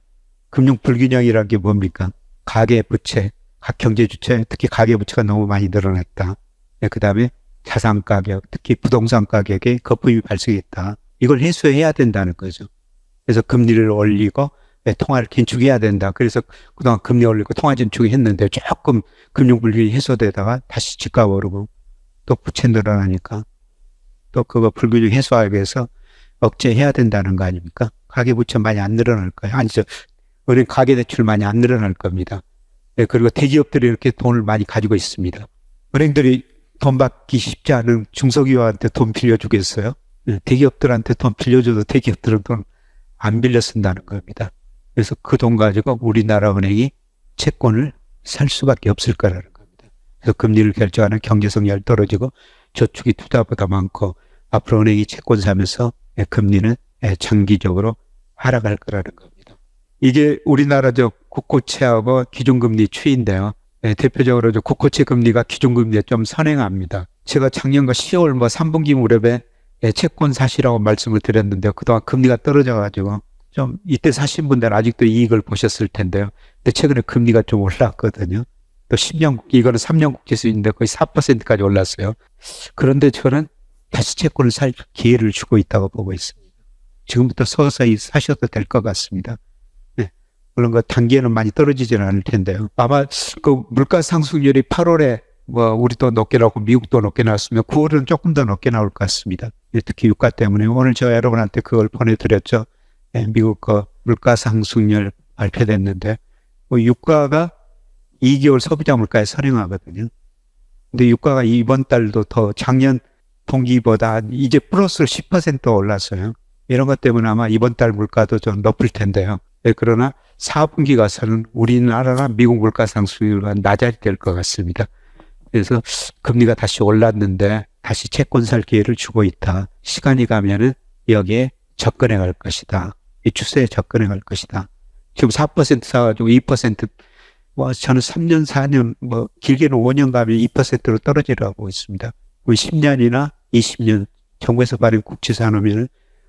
금융 불균형이라는 게 뭡니까? 가계 부채, 각 경제 주체, 특히 가계 부채가 너무 많이 늘어났다. 네, 그 다음에 자산 가격, 특히 부동산 가격에 거품이 발생했다. 이걸 해소해야 된다는 거죠. 그래서 금리를 올리고 통화를 긴축해야 된다. 그래서 그동안 금리 올리고 통화 긴축을 했는데 조금 금융불균이 해소되다가 다시 집값 오르고 또 부채 늘어나니까 또 그거 불균형 해소하기 위해서 억제해야 된다는 거 아닙니까? 가계부채 많이 안 늘어날 거예요. 아니죠. 은행 가계대출 많이 안 늘어날 겁니다. 네, 그리고 대기업들이 이렇게 돈을 많이 가지고 있습니다. 은행들이 돈 받기 쉽지 않은 중소기업한테 돈 빌려주겠어요? 네, 대기업들한테 돈 빌려줘도 대기업들은 돈 안 빌려 쓴다는 겁니다. 그래서 그 돈 가지고 우리나라 은행이 채권을 살 수밖에 없을 거라는 겁니다. 그래서 금리를 결정하는 경제 성장이 떨어지고 저축이 투자보다 많고 앞으로 은행이 채권 사면서 금리는 장기적으로 하락할 거라는 겁니다. 이게 우리나라 국고채하고 기준금리 추이인데요. 대표적으로 국고채 금리가 기준금리에 좀 선행합니다. 제가 작년과 10월 3분기 무렵에 채권 사시라고 말씀을 드렸는데요. 그동안 금리가 떨어져가지고 좀 이때 사신 분들은 아직도 이익을 보셨을 텐데요. 근데 최근에 금리가 좀 올랐거든요. 또 10년 국기, 이거는 3년 국제수익인데 거의 4%까지 올랐어요. 그런데 저는 다시 채권을 살 기회를 주고 있다고 보고 있습니다. 지금부터 서서히 사셔도 될 것 같습니다. 네. 물론 단기에는 많이 떨어지지는 않을 텐데요. 아마 물가 상승률이 8월에 우리도 높게 나오고 미국도 높게 나왔으면 9월은 조금 더 높게 나올 것 같습니다. 특히 유가 때문에 오늘 저 여러분한테 그걸 보내드렸죠. 미국 물가 상승률 발표됐는데 유가가 2개월 소비자 물가에 선행하거든요. 근데 유가가 이번 달도 더 작년 동기보다 이제 플러스 10% 올랐어요. 이런 것 때문에 아마 이번 달 물가도 좀 높을 텐데요. 그러나 4분기 가서는 우리나라나 미국 물가 상승률은 낮아질 것 같습니다. 그래서 금리가 다시 올랐는데 다시 채권 살 기회를 주고 있다. 시간이 가면은 여기에 접근해 갈 것이다. 이 추세에 접근해 갈 것이다. 지금 4% 사가지고 2%, 저는 3년, 4년, 길게는 5년 가면 2%로 떨어지라고 있습니다. 10년이나 20년 정부에서 발행 국채사 놓으면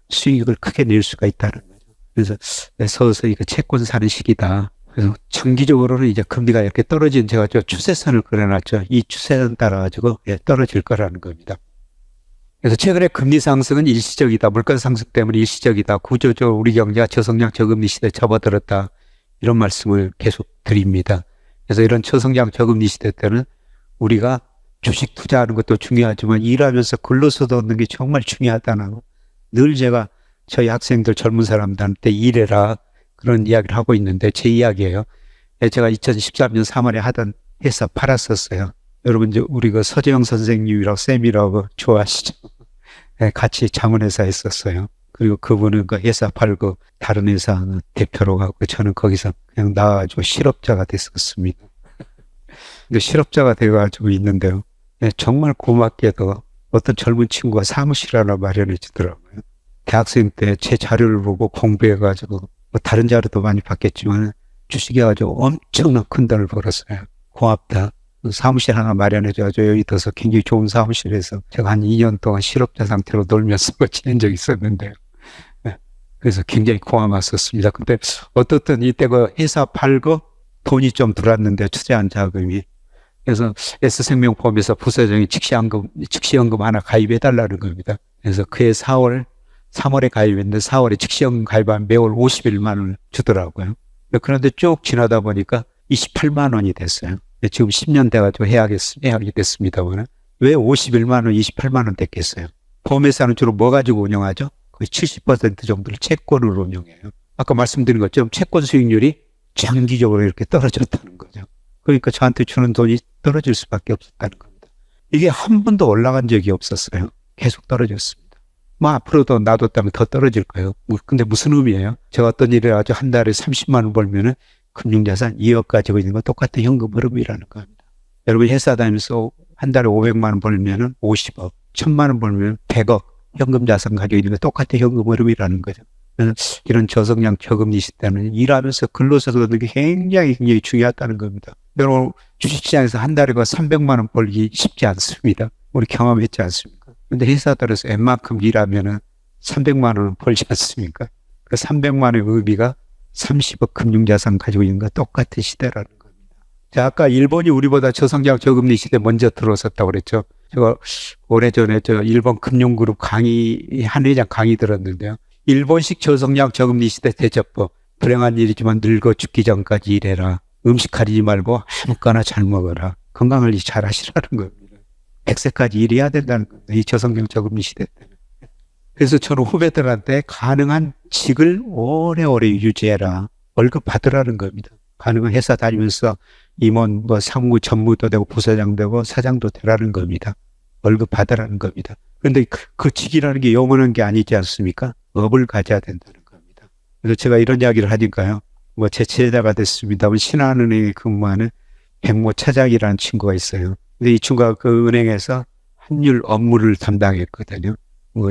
수익을 크게 낼 수가 있다는 거죠. 그래서 서서히 채권 사는 시기다. 그래서 장기적으로는 이제 금리가 이렇게 떨어진 제가 추세선을 그려놨죠. 이 추세선 따라가지고 떨어질 거라는 겁니다. 그래서 최근에 금리 상승은 일시적이다. 물가 상승 때문에 일시적이다. 구조적으로 우리 경제가 저성장 저금리 시대에 접어들었다. 이런 말씀을 계속 드립니다. 그래서 이런 저성장 저금리 시대 때는 우리가 주식 투자하는 것도 중요하지만 일하면서 근로소득 얻는 게 정말 중요하다는 거. 늘 제가 저희 학생들 젊은 사람들한테 일해라 그런 이야기를 하고 있는데 제 이야기예요. 제가 2013년 3월에 하던 회사 팔았었어요. 여러분 이제 우리 서재영 선생님이라고 쌤이라고 좋아하시죠? 같이 자문회사 했었어요. 그리고 그분은 그 회사 팔고 다른 회사 대표로 가고 저는 거기서 그냥 나와가지고 실업자가 됐었습니다. 근데 실업자가 돼가지고 있는데요. 정말 고맙게도 어떤 젊은 친구가 사무실 하나 마련해 주더라고요. 대학생 때 제 자료를 보고 공부해가지고 다른 자료도 많이 받겠지만 주식에 가지고 엄청난 큰 돈을 벌었어요. 고맙다. 사무실 하나 마련해줘가지고 여기 들어서 굉장히 좋은 사무실에서 제가 한 2년 동안 실업자 상태로 놀면서 지낸 적이 있었는데요. 그래서 굉장히 고마웠었습니다. 근데 어떻든 이때 그 회사 팔고 돈이 좀 들어왔는데 투자한 자금이. 그래서 S생명보험에서 부서장이 즉시연금 하나 가입해달라는 겁니다. 그래서 그해 3월에 가입했는데 4월에 즉시연금 가입하면 매월 51만 원을 주더라고요. 그런데 쭉 지나다 보니까 28만 원이 됐어요. 지금 10년 돼가지고 해약이 됐습니다만 왜 51만 원, 28만 원 됐겠어요? 보험회사는 주로 뭐 가지고 운영하죠? 거의 70% 정도를 채권으로 운영해요. 아까 말씀드린 것처럼 채권 수익률이 장기적으로 이렇게 떨어졌다는 거죠. 그러니까 저한테 주는 돈이 떨어질 수밖에 없었다는 겁니다. 이게 한 번도 올라간 적이 없었어요. 계속 떨어졌습니다. 앞으로도 놔뒀다면 더 떨어질 거예요. 근데 무슨 의미예요? 제가 어떤 일을 아주 한 달에 30만 원 벌면은 금융자산 2억 가지고 있는 건 똑같은 현금 흐름이라는 겁니다. 여러분 회사 다니면서 한 달에 500만 원 벌면은 50억, 1000만 원 벌면 100억 현금 자산 가지고 있는 건 똑같은 현금 흐름이라는 거죠. 이런 저성장 저금리 시대는 일하면서 근로소득 얻는 게 굉장히 중요하다는 겁니다. 여러분 주식시장에서 한 달에 300만 원 벌기 쉽지 않습니다. 우리 경험했지 않습니까? 근데 회사들에서 웬만큼 일하면은 300만 원은 벌지 않습니까? 그 300만 원의 의미가 30억 금융자산 가지고 있는 거 똑같은 시대라는 겁니다. 자, 아까 일본이 우리보다 저성장 저금리 시대 먼저 들어섰다고 그랬죠. 제가 오래전에 일본 금융그룹 한 회장 강의 들었는데요. 일본식 저성장 저금리 시대 대처법. 불행한 일이지만 늙어 죽기 전까지 일해라. 음식 가리지 말고 아무거나 잘 먹어라. 건강관리 잘 하시라는 겁니다. 100세까지 일해야 된다는 겁니다. 이 저성장 저금리 시대 때는. 그래서 저는 후배들한테 가능한 직을 오래오래 유지해라. 월급 받으라는 겁니다. 가능한 회사 다니면서 임원, 상무, 전무도 되고 부사장 되고 사장도 되라는 겁니다. 월급 받으라는 겁니다. 그런데 그 직이라는 게 영원한 게 아니지 않습니까? 업을 가져야 된다는 겁니다. 그래서 제가 이런 이야기를 하니까요. 제 제자가 됐습니다만 신한은행에 근무하는 백모 차장이라는 친구가 있어요. 근데 이 친구가 그 은행에서 환율 업무를 담당했거든요.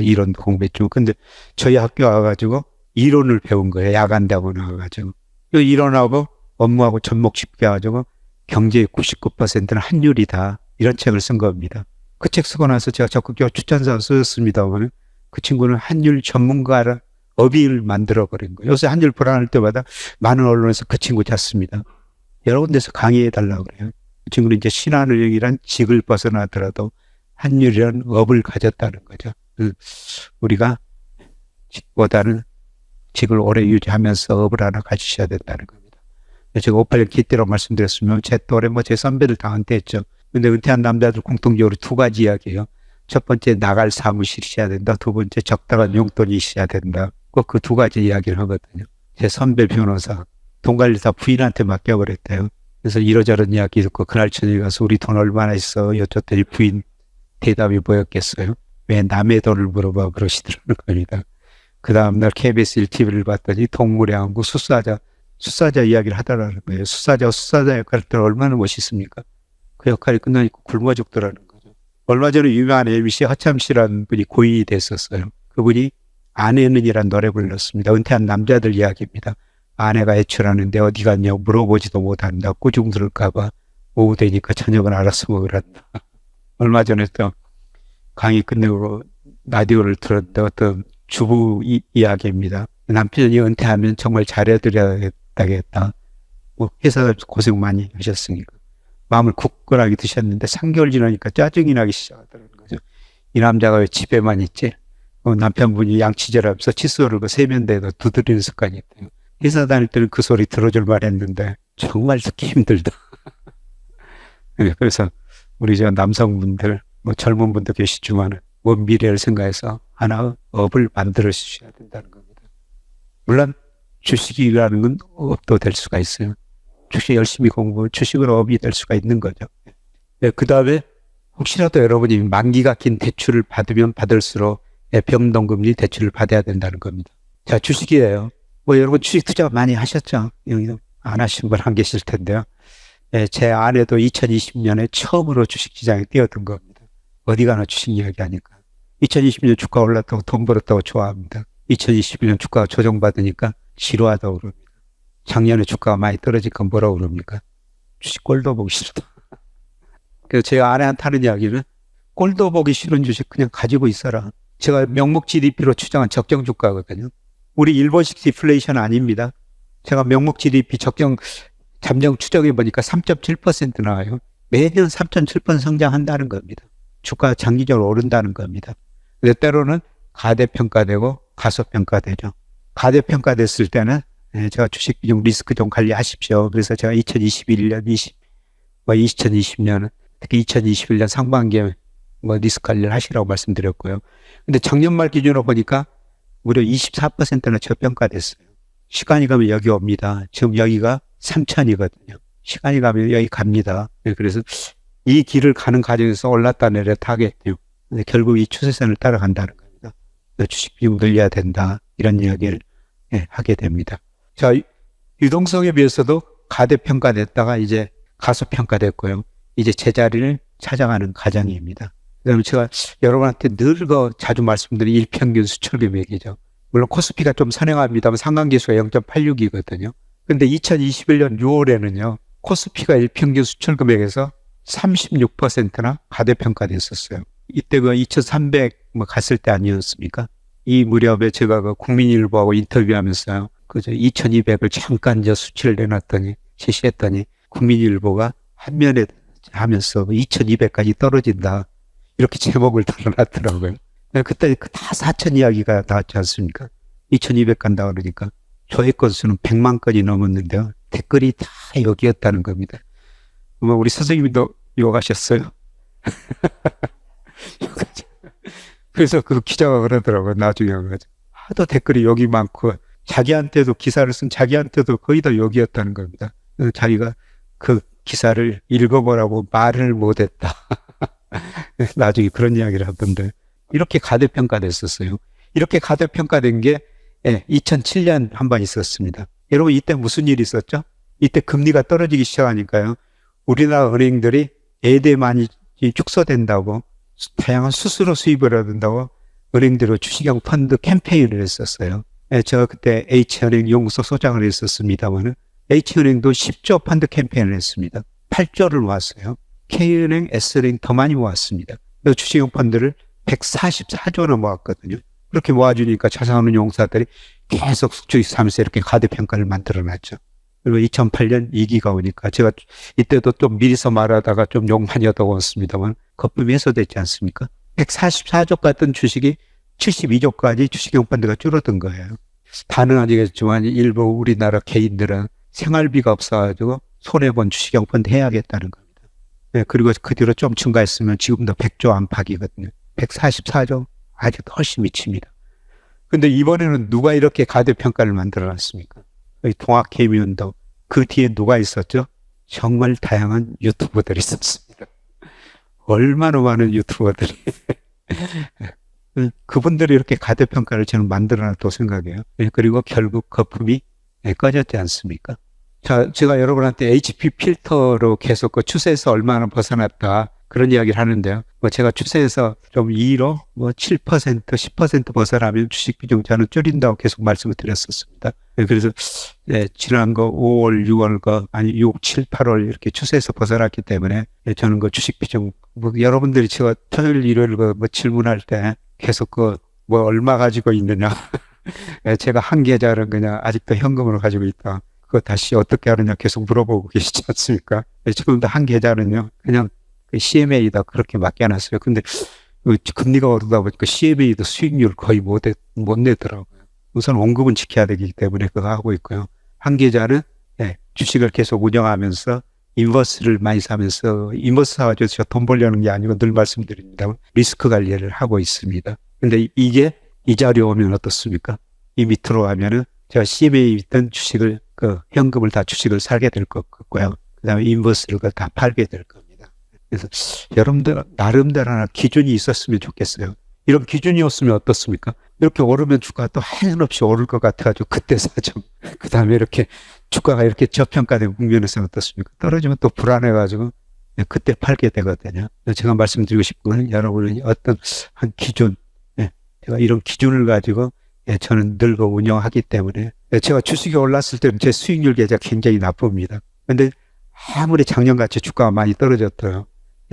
이론도 공부했죠. 근데 저희 학교 와가지고 이론을 배운 거예요. 야간대학원 나와가지고. 이론하고 업무하고 접목시켜가지고 경제의 99%는 환율이다. 이런 책을 쓴 겁니다. 그 책 쓰고 나서 제가 적극적으로 추천서 쓰였습니다만 그 친구는 환율 전문가라 업의를 만들어버린 거예요. 요새 환율 불안할 때마다 많은 언론에서 그 친구 찾습니다. 여러 군데서 강의해달라고 그래요. 그 친구는 이제 신한은행이란 직을 벗어나더라도 환율이란 업을 가졌다는 거죠. 우리가 직보다는 직을 오래 유지하면서 업을 하나 가지셔야 된다는 겁니다. 제가 58년 기때로 말씀드렸으면 제 또래 제 선배들 다 은퇴했죠. 근데 은퇴한 남자들 공통적으로 두 가지 이야기예요. 첫 번째 나갈 사무실이 있어야 된다. 두 번째 적당한 용돈이 있어야 된다. 꼭 그 두 가지 이야기를 하거든요. 제 선배 변호사 돈 관리 다 부인한테 맡겨버렸대요. 그래서 이러저런 이야기 듣고 그날 저녁에 가서 우리 돈 얼마나 있어 여쭸더니 부인 대답이 뭐였겠어요? 왜 남의 돈을 물어봐 그러시더라는 겁니다. 그 다음날 KBS 1TV를 봤더니 동물의 항구 수사자 이야기를 하더라는 거예요. 수사자 역할 때 얼마나 멋있습니까? 그 역할이 끝나니까 굶어 죽더라는 거죠. 얼마 전에 유명한 MC 허참 씨라는 분이 고인이 됐었어요. 그분이 아내는이란 노래 불렀습니다. 은퇴한 남자들 이야기입니다. 아내가 외출하는데 어디 갔냐고 물어보지도 못한다. 꾸중 들을까봐 오후 되니까 저녁은 알아서 먹으란다. 얼마 전에 또 강의 끝내고 라디오를 들었는데 어떤 주부 이야기입니다. 남편이 은퇴하면 정말 잘해드려야겠다. 뭐 회사 고생 많이 하셨으니까. 마음을 굳건하게 드셨는데 3개월 지나니까 짜증이 나기 시작하더라는 거죠. 이 남자가 왜 집에만 있지? 남편분이 양치질하면서 칫솔을 그 세면대에다 두드리는 습관이 있대요. 회사 다닐 때는 그 소리 들어줄 만했는데 정말 듣기 힘들다. 그래서 우리 저 남성분들, 뭐 젊은 분도 계시지만 먼 미래를 생각해서 하나 업을 만들어 주셔야 된다는 겁니다. 물론 주식이라는 건 업도 될 수가 있어요. 주식 열심히 공부, 주식은 업이 될 수가 있는 거죠. 네, 그 다음에 혹시라도 여러분이 만기가 긴 대출을 받으면 받을수록 변동금리 대출을 받아야 된다는 겁니다. 자, 주식이에요. 뭐 여러분 주식 투자 많이 하셨죠? 여기 안 하신 분 안 계실 텐데요. 네, 제 아내도 2020년에 처음으로 주식시장에 뛰어든 겁니다. 어디 가나 주식 이야기 하니까. 2020년 주가 올랐다고 돈 벌었다고 좋아합니다. 2021년 주가가 조정받으니까 싫어하다고 그럽니다. 작년에 주가가 많이 떨어지니까 뭐라고 그럽니까? 주식 꼴도 보기 싫다. 그래서 제가 아내한테 하는 이야기는 꼴도 보기 싫은 주식 그냥 가지고 있어라. 제가 명목 GDP로 추정한 적정 주가거든요. 우리 일본식 디플레이션 아닙니다. 제가 명목 GDP 잠정 추정해 보니까 3.7% 나와요. 매년 3.7% 성장한다는 겁니다. 주가가 장기적으로 오른다는 겁니다. 근데 때로는 가대평가되고 가소평가되죠. 가대평가됐을 때는 제가 주식 비중 리스크 좀 관리하십시오. 그래서 제가 2021년, 2020년은 특히 2021년 상반기에 리스크 관리를 하시라고 말씀드렸고요. 근데 작년 말 기준으로 보니까 무려 24%나 저평가됐어요. 시간이 가면 여기 옵니다. 지금 여기가 3,000이거든요. 시간이 가면 여기 갑니다. 그래서 이 길을 가는 과정에서 올랐다 내렸다 하겠죠. 근데 결국 이 추세선을 따라간다는 겁니다. 주식 비중 늘려야 된다. 이런 이야기를 하게 됩니다. 자, 유동성에 비해서도 가대평가됐다가 이제 가소평가됐고요. 이제 제자리를 찾아가는 과정입니다. 그다음에 제가 여러분한테 늘 자주 말씀드린 일평균 수출 금액이죠. 물론 코스피가 좀 선행합니다만 상관계수가 0.86이거든요. 근데 2021년 6월에는요. 코스피가 일평균 수출 금액에서 36%나 가대평가됐었어요. 이때 2,300 갔을 때 아니었습니까? 이 무렵에 제가 국민일보하고 인터뷰하면서요. 2,200을 잠깐 수치를 내놨더니 제시했더니 국민일보가 한면에 하면서 2,200까지 떨어진다. 이렇게 제목을 달아놨더라고요. 그때 다 4천 이야기가 나왔지 않습니까? 2,200 간다 그러니까 조회 건수는 100만 건이 넘었는데요. 댓글이 다 여기였다는 겁니다. 우리 선생님도 욕하셨어요. 그래서 그 기자가 그러더라고요. 나중에 와가지고. 하도 댓글이 여기 많고 자기한테도 기사를 쓴 자기한테도 거의 다 여기였다는 겁니다. 자기가 그 기사를 읽어보라고 말을 못했다. 나중에 그런 이야기를 하던데 이렇게 가대평가됐었어요. 이렇게 가대평가된 게 2007년 한 번 있었습니다. 여러분 이때 무슨 일이 있었죠? 이때 금리가 떨어지기 시작하니까요. 우리나라 은행들이 예대만이 축소된다고 다양한 수수료 수입을 얻는다고 은행들로 주식형 펀드 캠페인을 했었어요. 제가 그때 H은행 연구소 소장을 했었습니다만 H은행도 10조 펀드 캠페인을 했습니다. 8조를 모았어요. K은행, S은행 더 많이 모았습니다. 주식형 펀드를 144조나 모았거든요. 그렇게 모아주니까 자산운용사들이 계속 주식사면서 이렇게 가대평가를 만들어놨죠. 그리고 2008년 위기가 오니까 제가 이때도 좀 미리서 말하다가 좀 욕 많이 얻어왔습니다만 거품이 해소됐지 않습니까? 144조 같은 주식이 72조까지 주식형 펀드가 줄어든 거예요. 다는 아니겠지만 일부 우리나라 개인들은 생활비가 없어가지고 손해본 주식형 펀드 해야겠다는 겁니다. 그리고 그 뒤로 좀 증가했으면 지금도 100조 안팎이거든요. 144조 아직도 훨씬 미칩니다. 근데 이번에는 누가 이렇게 가대평가를 만들어놨습니까? 동학개미운동 그 뒤에 누가 있었죠? 정말 다양한 유튜버들이 있었습니다. 얼마나 많은 유튜버들이 그분들이 이렇게 가대평가를 저는 만들어놨다고 생각해요. 그리고 결국 거품이 꺼졌지 않습니까? 자, 제가 여러분한테 HP 필터로 계속 그 추세에서 얼마나 벗어났다 그런 이야기를 하는데요. 뭐 제가 추세에서 좀 2로 뭐 7%, 10% 벗어나면 주식 비중 저는 줄인다고 계속 말씀을 드렸었습니다. 그래서 지난 거 5월, 6월 거 아니 6, 7, 8월 이렇게 추세에서 벗어났기 때문에 저는 그 주식 비중 뭐 여러분들이 제가 토요일, 일요일 그 뭐 질문할 때 계속 그 뭐 얼마 가지고 있느냐 제가 한 계좌는 그냥 아직도 현금으로 가지고 있다. 그거 다시 어떻게 하느냐 계속 물어보고 계시지 않습니까? 지금도 한 계좌는요, 그냥 CMA에다 그렇게 맡겨놨어요. 근데 금리가 오르다 보니까 CMA도 수익률 거의 못 내더라고요. 우선 원금은 지켜야 되기 때문에 그거 하고 있고요. 한 계좌는 주식을 계속 운영하면서 인버스를 많이 사면서 인버스 사가지고 제가 돈 벌려는 게 아니고 늘 말씀드립니다. 리스크 관리를 하고 있습니다. 근데 이게 이 자리에 오면 어떻습니까? 이 밑으로 가면은 제가 CMA에 있던 주식을 현금을 다 주식을 사게 될 것 같고요. 그다음에 인버스를 다 팔게 될 겁니다. 그래서 여러분들 나름대로 하나 기준이 있었으면 좋겠어요. 이런 기준이 없으면 어떻습니까? 이렇게 오르면 주가가 또 한없이 오를 것 같아가지고 그때 사죠. 그다음에 이렇게 주가가 이렇게 저평가된 국면에서 어떻습니까? 떨어지면 또 불안해가지고 그때 팔게 되거든요. 제가 말씀드리고 싶은 건 여러분이 어떤 한 기준, 제가 이런 기준을 가지고 저는 늘 운영하기 때문에 제가 주식이 올랐을 때는 제 수익률 계좌가 굉장히 나쁩니다. 근데 아무리 작년같이 주가가 많이 떨어졌어요.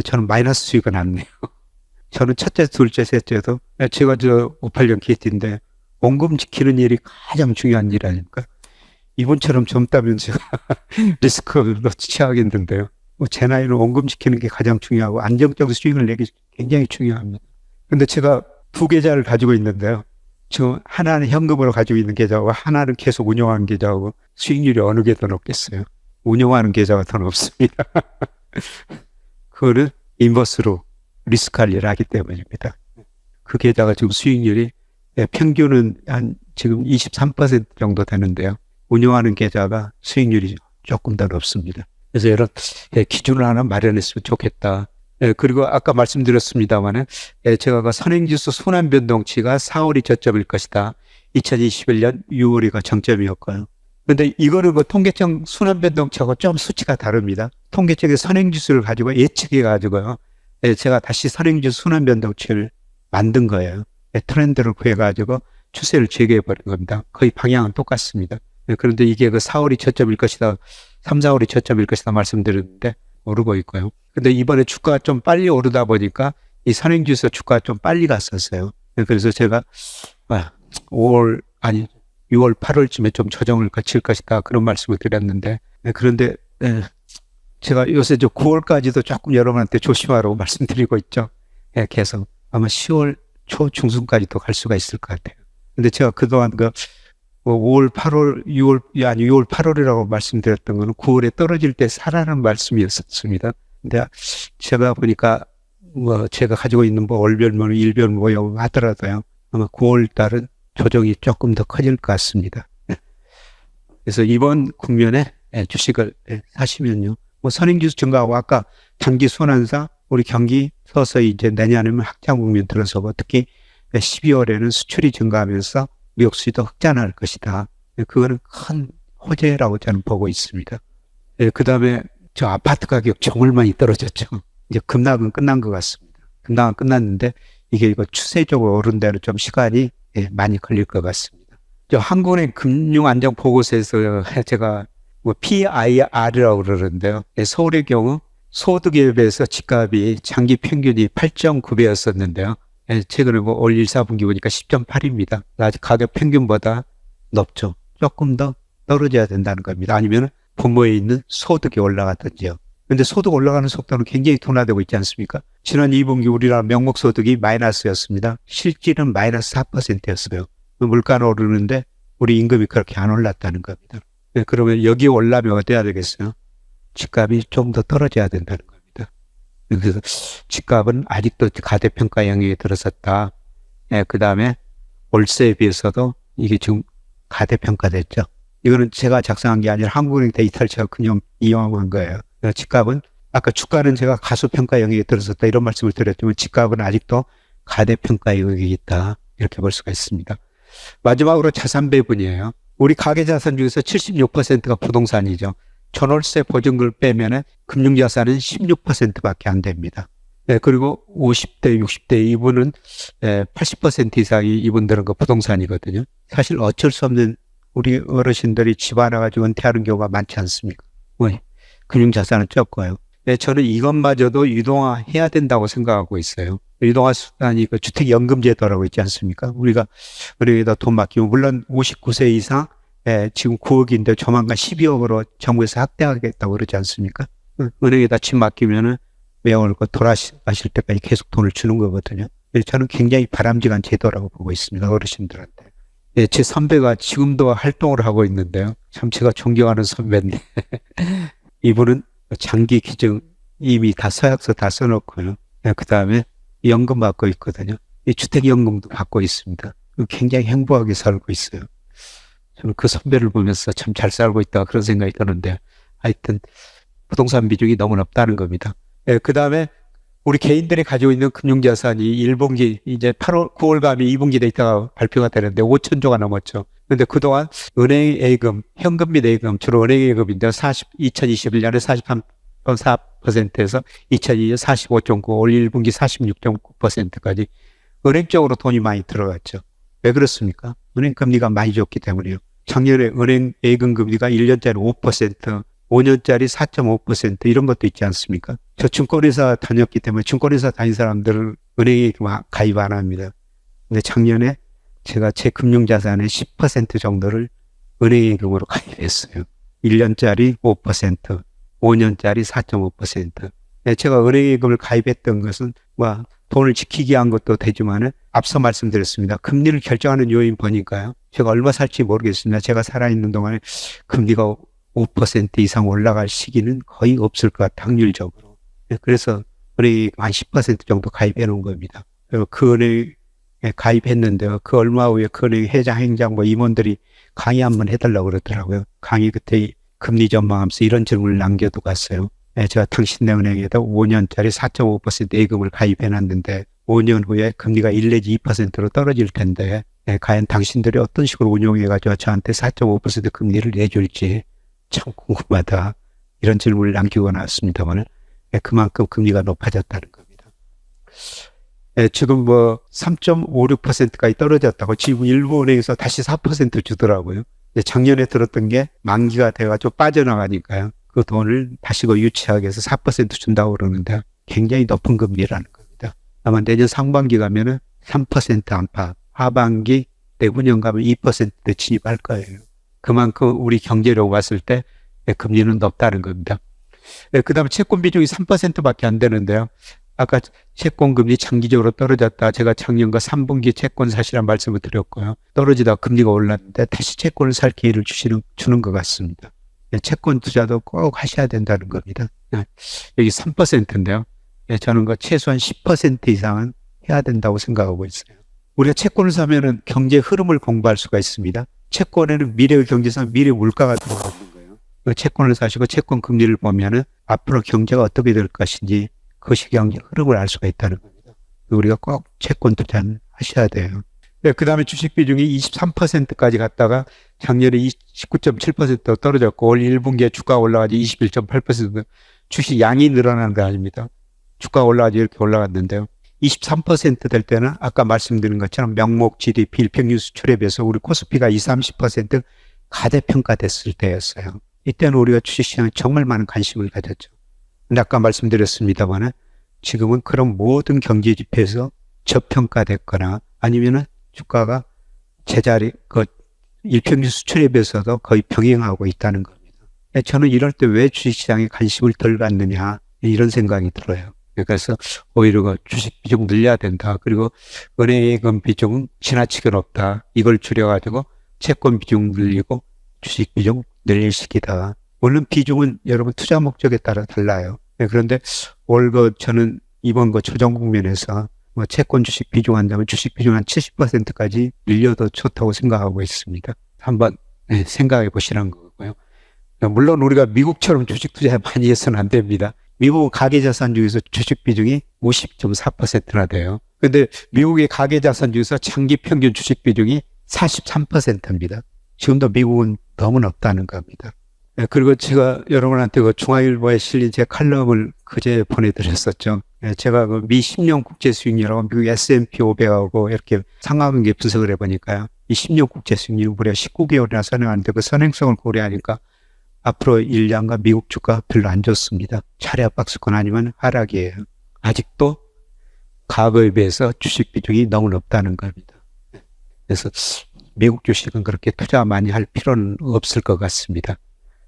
저는 마이너스 수익은 안 내요. 저는 첫째, 둘째, 셋째도 제가 58년 KT인데 원금 지키는 일이 가장 중요한 일 아닙니까? 이분처럼 젊다면 제가 리스크를 취하겠는데요. 제 나이는 원금 지키는 게 가장 중요하고 안정적 수익을 내기 굉장히 중요합니다. 근데 제가 두 계좌를 가지고 있는데요. 지금 하나는 현금으로 가지고 있는 계좌고 하나는 계속 운영하는 계좌고 수익률이 어느 게 더 높겠어요? 운영하는 계좌가 더 높습니다. 그거는 인버스로 리스크 관리를 하기 때문입니다. 그 계좌가 지금 수익률이 평균은 한 지금 23% 정도 되는데요. 운영하는 계좌가 수익률이 조금 더 높습니다. 그래서 이런 기준을 하나 마련했으면 좋겠다. 그리고 아까 말씀드렸습니다만은 제가 그 선행지수 순환 변동치가 4월이 저점일 것이다. 2021년 6월이가 정점이었고요. 근데 이거는 그 통계청 순환 변동치하고 좀 수치가 다릅니다. 통계청의 선행지수를 가지고 예측해 가지고요. 제가 다시 선행지수 순환 변동치를 만든 거예요. 트렌드를 구해가지고 추세를 재개해 버린 겁니다. 거의 방향은 똑같습니다. 그런데 이게 그 4월이 저점일 것이다, 3, 4월이 저점일 것이다 말씀드렸는데 오르고 있고요. 근데 이번에 주가가 좀 빨리 오르다 보니까 이 선행지수 주가가 좀 빨리 갔었어요. 그래서 제가 6월, 8월쯤에 좀 조정을 거칠 것이다 그런 말씀을 드렸는데 그런데 제가 요새 9월까지도 조금 여러분한테 조심하라고 말씀드리고 있죠. 계속 아마 10월 초 중순까지도 갈 수가 있을 것 같아요. 근데 제가 그동안 5월, 8월, 6월, 8월이라고 말씀드렸던 거는 9월에 떨어질 때 사라는 말씀이었습니다. 근데 제가 보니까 제가 가지고 있는 월별, 일별 하더라도요. 아마 9월 달은 조정이 조금 더 커질 것 같습니다. 그래서 이번 국면에 주식을 사시면요. 선행지수 증가하고 아까 단기 순환사 우리 경기 서서히 이제 내년에는 확장 국면 들어서고 특히 12월에는 수출이 증가하면서 미국 수지도 흑자날 것이다. 그거는 큰 호재라고 저는 보고 있습니다. 그 다음에 저 아파트 가격 정말 많이 떨어졌죠. 이제 급락은 끝난 것 같습니다. 급락은 끝났는데 이게 추세적으로 오른 데는 좀 시간이 많이 걸릴 것 같습니다. 저 한국은행 금융안정보고서에서 제가 PIR이라고 그러는데요. 서울의 경우 소득에 비해서 집값이 장기 평균이 8.9배였었는데요. 최근에 올 1, 4분기 보니까 10.8입니다. 아직 가격 평균보다 높죠. 조금 더 떨어져야 된다는 겁니다. 아니면 부모에 있는 소득이 올라갔든지요. 근데 소득 올라가는 속도는 굉장히 둔화되고 있지 않습니까? 지난 2분기 우리나라 명목소득이 마이너스였습니다. 실질은 마이너스 4%였어요. 물가는 오르는데 우리 임금이 그렇게 안 올랐다는 겁니다. 그러면 여기 올라면 어때야 되겠어요? 집값이 좀 더 떨어져야 된다는 겁니다. 그래서 집값은 아직도 가대평가 영역에 들어섰다. 그 다음에 월세에 비해서도 이게 지금 가대평가됐죠. 이거는 제가 작성한 게 아니라 한국은행 데이터를 제가 그냥 이용한 거예요. 집값은 아까 주가는 제가 가소평가 영역에 들어섰다 이런 말씀을 드렸지만 집값은 아직도 가대평가 영역에 있다. 이렇게 볼 수가 있습니다. 마지막으로 자산 배분이에요. 우리 가계자산 중에서 76%가 부동산이죠. 전월세 보증금을 빼면 금융자산은 16%밖에 안 됩니다. 그리고 50대, 60대 이분은 80% 이상이 이분들은 그 부동산이거든요. 사실 어쩔 수 없는 우리 어르신들이 집 하나 가지고 은퇴하는 경우가 많지 않습니까? 금융자산은 적고요. 저는 이것마저도 유동화해야 된다고 생각하고 있어요. 유동화 수단이 그 주택연금제도라고 있지 않습니까? 우리가 은행에다 돈 맡기면 물론 59세 이상 지금 9억인데 조만간 12억으로 정부에서 확대하겠다고 그러지 않습니까? 은행에다 집 맡기면은 매월 돌아가실 때까지 계속 돈을 주는 거거든요. 저는 굉장히 바람직한 제도라고 보고 있습니다. 어르신들한테. 제 선배가 지금도 활동을 하고 있는데요. 참 제가 존경하는 선배인데 이분은 장기 기증 이미 다 서약서 다 써놓고요. 그 다음에 연금 받고 있거든요. 이 주택연금도 받고 있습니다. 굉장히 행복하게 살고 있어요. 저는 그 선배를 보면서 참 잘 살고 있다 그런 생각이 드는데 하여튼 부동산 비중이 너무 높다는 겁니다. 그 다음에 우리 개인들이 가지고 있는 금융자산이 1분기 이제 8월, 9월 가면 2분기 데이터가 발표가 되는데 5천조가 넘었죠. 그런데 그동안 은행 예금, 현금 및 예금, 주로 은행 예금인데 2021년에 43.4%에서 2022년 45.9, 올 1분기 46.9%까지 은행 쪽으로 돈이 많이 들어갔죠. 왜 그렇습니까? 은행 금리가 많이 줬기 때문이에요. 작년에 은행 예금 금리가 1년짜리 5%, 5년짜리 4.5% 이런 것도 있지 않습니까? 저 증권회사 다녔기 때문에 증권회사 다닌 사람들은 은행에 가입 안 합니다. 근데 작년에 제가 제 금융자산의 10% 정도를 은행예금으로 가입했어요. 1년짜리 5%, 5년짜리 4.5%. 제가 은행예금을 가입했던 것은 돈을 지키기 위한 것도 되지만은 앞서 말씀드렸습니다. 금리를 결정하는 요인 보니까요. 제가 얼마 살지 모르겠습니다. 제가 살아있는 동안에 금리가 5% 이상 올라갈 시기는 거의 없을 것 같아요. 확률적으로. 그래서 은행에 한 10% 정도 가입해 놓은 겁니다. 그리고 그 은행에 가입했는데요. 그 얼마 후에 그 은행 회장, 행장, 임원들이 강의 한번 해달라고 그러더라고요. 강의 그때 금리 전망하면서 이런 질문을 남겨도 갔어요. 제가 당신네 은행에다 5년짜리 4.5% 예금을 가입해 놨는데 5년 후에 금리가 1 내지 2%로 떨어질 텐데 과연 당신들이 어떤 식으로 운용해가지고 저한테 4.5% 금리를 내줄지 참 궁금하다. 이런 질문을 남기고 나왔습니다만 그만큼 금리가 높아졌다는 겁니다. 지금 3.56%까지 떨어졌다고 지금 일부 은행에서 다시 4% 주더라고요. 작년에 들었던 게 만기가 돼가지고 빠져나가니까요. 그 돈을 다시 유치하기 위해서 4% 준다고 그러는데 굉장히 높은 금리라는 겁니다. 아마 내년 상반기 가면은 3% 안팎, 하반기 내후년 가면 2%대 진입할 거예요. 그만큼 우리 경제력 봤을 때 금리는 높다는 겁니다. 그 다음에 채권 비중이 3%밖에 안 되는데요. 아까 채권 금리 장기적으로 떨어졌다. 제가 작년과 3분기 채권 사시란 말씀을 드렸고요. 떨어지다 금리가 올랐는데 다시 채권을 살 기회를 주는 것 같습니다. 채권 투자도 꼭 하셔야 된다는 겁니다. 여기 3%인데요. 저는 최소한 10% 이상은 해야 된다고 생각하고 있어요. 우리가 채권을 사면은 경제 흐름을 공부할 수가 있습니다. 채권에는 미래의 경제상 미래 물가가 들어가 있는 거예요. 채권을 사시고 채권 금리를 보면은 앞으로 경제가 어떻게 될 것인지 그것이 경제 흐름을 알 수가 있다는 겁니다. 우리가 꼭 채권 투자는 하셔야 돼요. 그 다음에 주식 비중이 23%까지 갔다가 작년에 19.7% 떨어졌고 올 1분기에 주가가 올라가지 21.8% 주식 양이 늘어나는 거 아닙니다. 주가가 올라가지 이렇게 올라갔는데요. 23%될 때는 아까 말씀드린 것처럼 명목 GDP 일평균 수출에 비해서 우리 코스피가 20-30% 가대평가됐을 때였어요. 이때는 우리가 주식시장에 정말 많은 관심을 가졌죠. 근데 아까 말씀드렸습니다만 지금은 그런 모든 경제 지표에서 저평가됐거나 아니면은 주가가 제자리 일평균 수출에 비해서도 거의 병행하고 있다는 겁니다. 저는 이럴 때 왜 주식시장에 관심을 덜 갖느냐 이런 생각이 들어요. 그래서 오히려 주식 비중 늘려야 된다. 그리고 은행예금 비중은 지나치게 높다. 이걸 줄여가지고 채권 비중 늘리고 주식 비중 늘릴 시기다. 물론 비중은 여러분 투자 목적에 따라 달라요. 그런데 저는 이번 조정 국면에서 채권 주식 비중 한다면 주식 비중 한 70%까지 늘려도 좋다고 생각하고 있습니다. 한번 생각해 보시라는 거고요. 물론 우리가 미국처럼 주식 투자 많이 해서는 안 됩니다. 미국은 가계자산 중에서 주식 비중이 50.4%나 돼요. 그런데 미국의 가계자산 중에서 장기 평균 주식 비중이 43%입니다. 지금도 미국은 너무 높다는 겁니다. 그리고 제가 여러분한테 중앙일보에 실린 제 칼럼을 그제 보내드렸었죠. 예, 제가 그 미 10년 국제 수익률하고 미국 S&P 500하고 이렇게 상하관계 분석을 해보니까요. 이 10년 국제 수익률이 무려 19개월이나 선행하는데 그 선행성을 고려하니까 앞으로 1년간 미국 주가 별로 안 좋습니다. 차례 박스권 아니면 하락이에요. 아직도 과거에 비해서 주식 비중이 너무 높다는 겁니다. 그래서 미국 주식은 그렇게 투자 많이 할 필요는 없을 것 같습니다.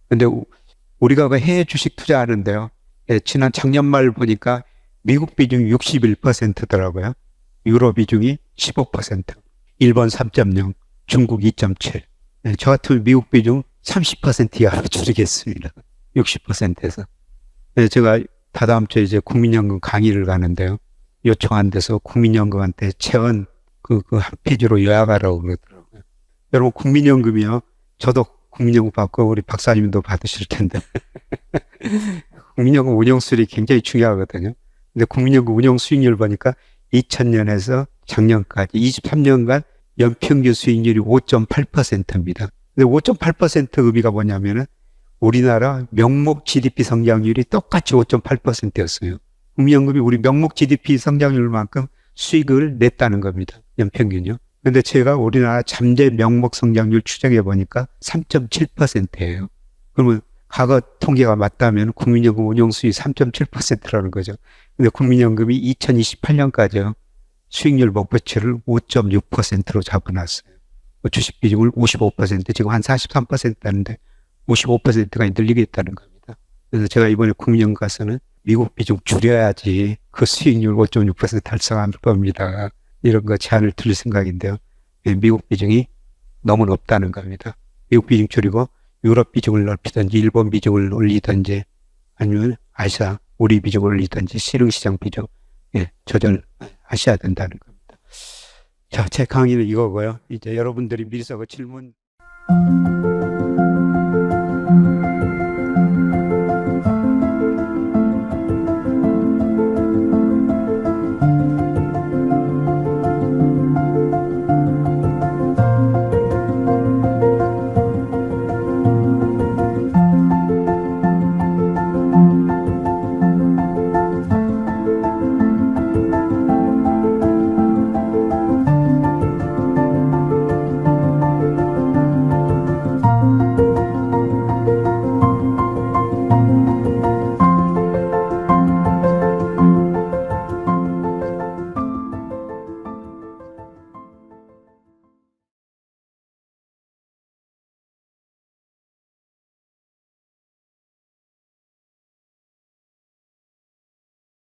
근데 우리가 그 해외 주식 투자하는데요. 예, 지난 작년 말 보니까 미국 비중이 61%더라고요. 유로 비중이 15%, 일본 3.0, 중국 2.7. 예, 저 같으면 미국 비중 30% 이하로 줄이겠습니다. 60%에서. 예, 제가 다다음 주에 이제 국민연금 강의를 가는데요. 요청한 데서 국민연금한테 채원 그 한 페이지로 요약하라고 그러더라고요. 여러분, 국민연금이요. 저도 국민연금 받고 우리 박사님도 받으실 텐데. 국민연금 운영 수익이 굉장히 중요하거든요. 근데 국민연금 운영 수익률 보니까 2000년에서 작년까지 23년간 연평균 수익률이 5.8%입니다. 근데 5.8% 의미가 뭐냐면은 우리나라 명목 GDP 성장률이 똑같이 5.8%였어요. 국민연금이 우리 명목 GDP 성장률만큼 수익을 냈다는 겁니다. 연평균요. 근데 제가 우리나라 잠재 명목 성장률 추정해 보니까 3.7%예요. 그러면 과거 통계가 맞다면 국민연금 운용 수익 3.7%라는 거죠. 근데 국민연금이 2028년까지요. 수익률 목표치를 5.6%로 잡아놨어요. 주식 비중을 55%, 지금 한 43%인데 55%가 늘리겠다는 겁니다. 그래서 제가 이번에 국민연금 가서는 미국 비중 줄여야지 그 수익률 5.6% 달성할 겁니다. 이런 거 제안을 드릴 생각인데요. 미국 비중이 너무 높다는 겁니다. 미국 비중 줄이고 유럽 비중을 넓히든지 일본 비중을 올리든지 아니면 아시아 우리 비중을 올리든지 실흥시장 비중 조절하셔야 된다는 겁니다. 자, 제 강의는 이거고요. 이제 여러분들이 미리서 그 질문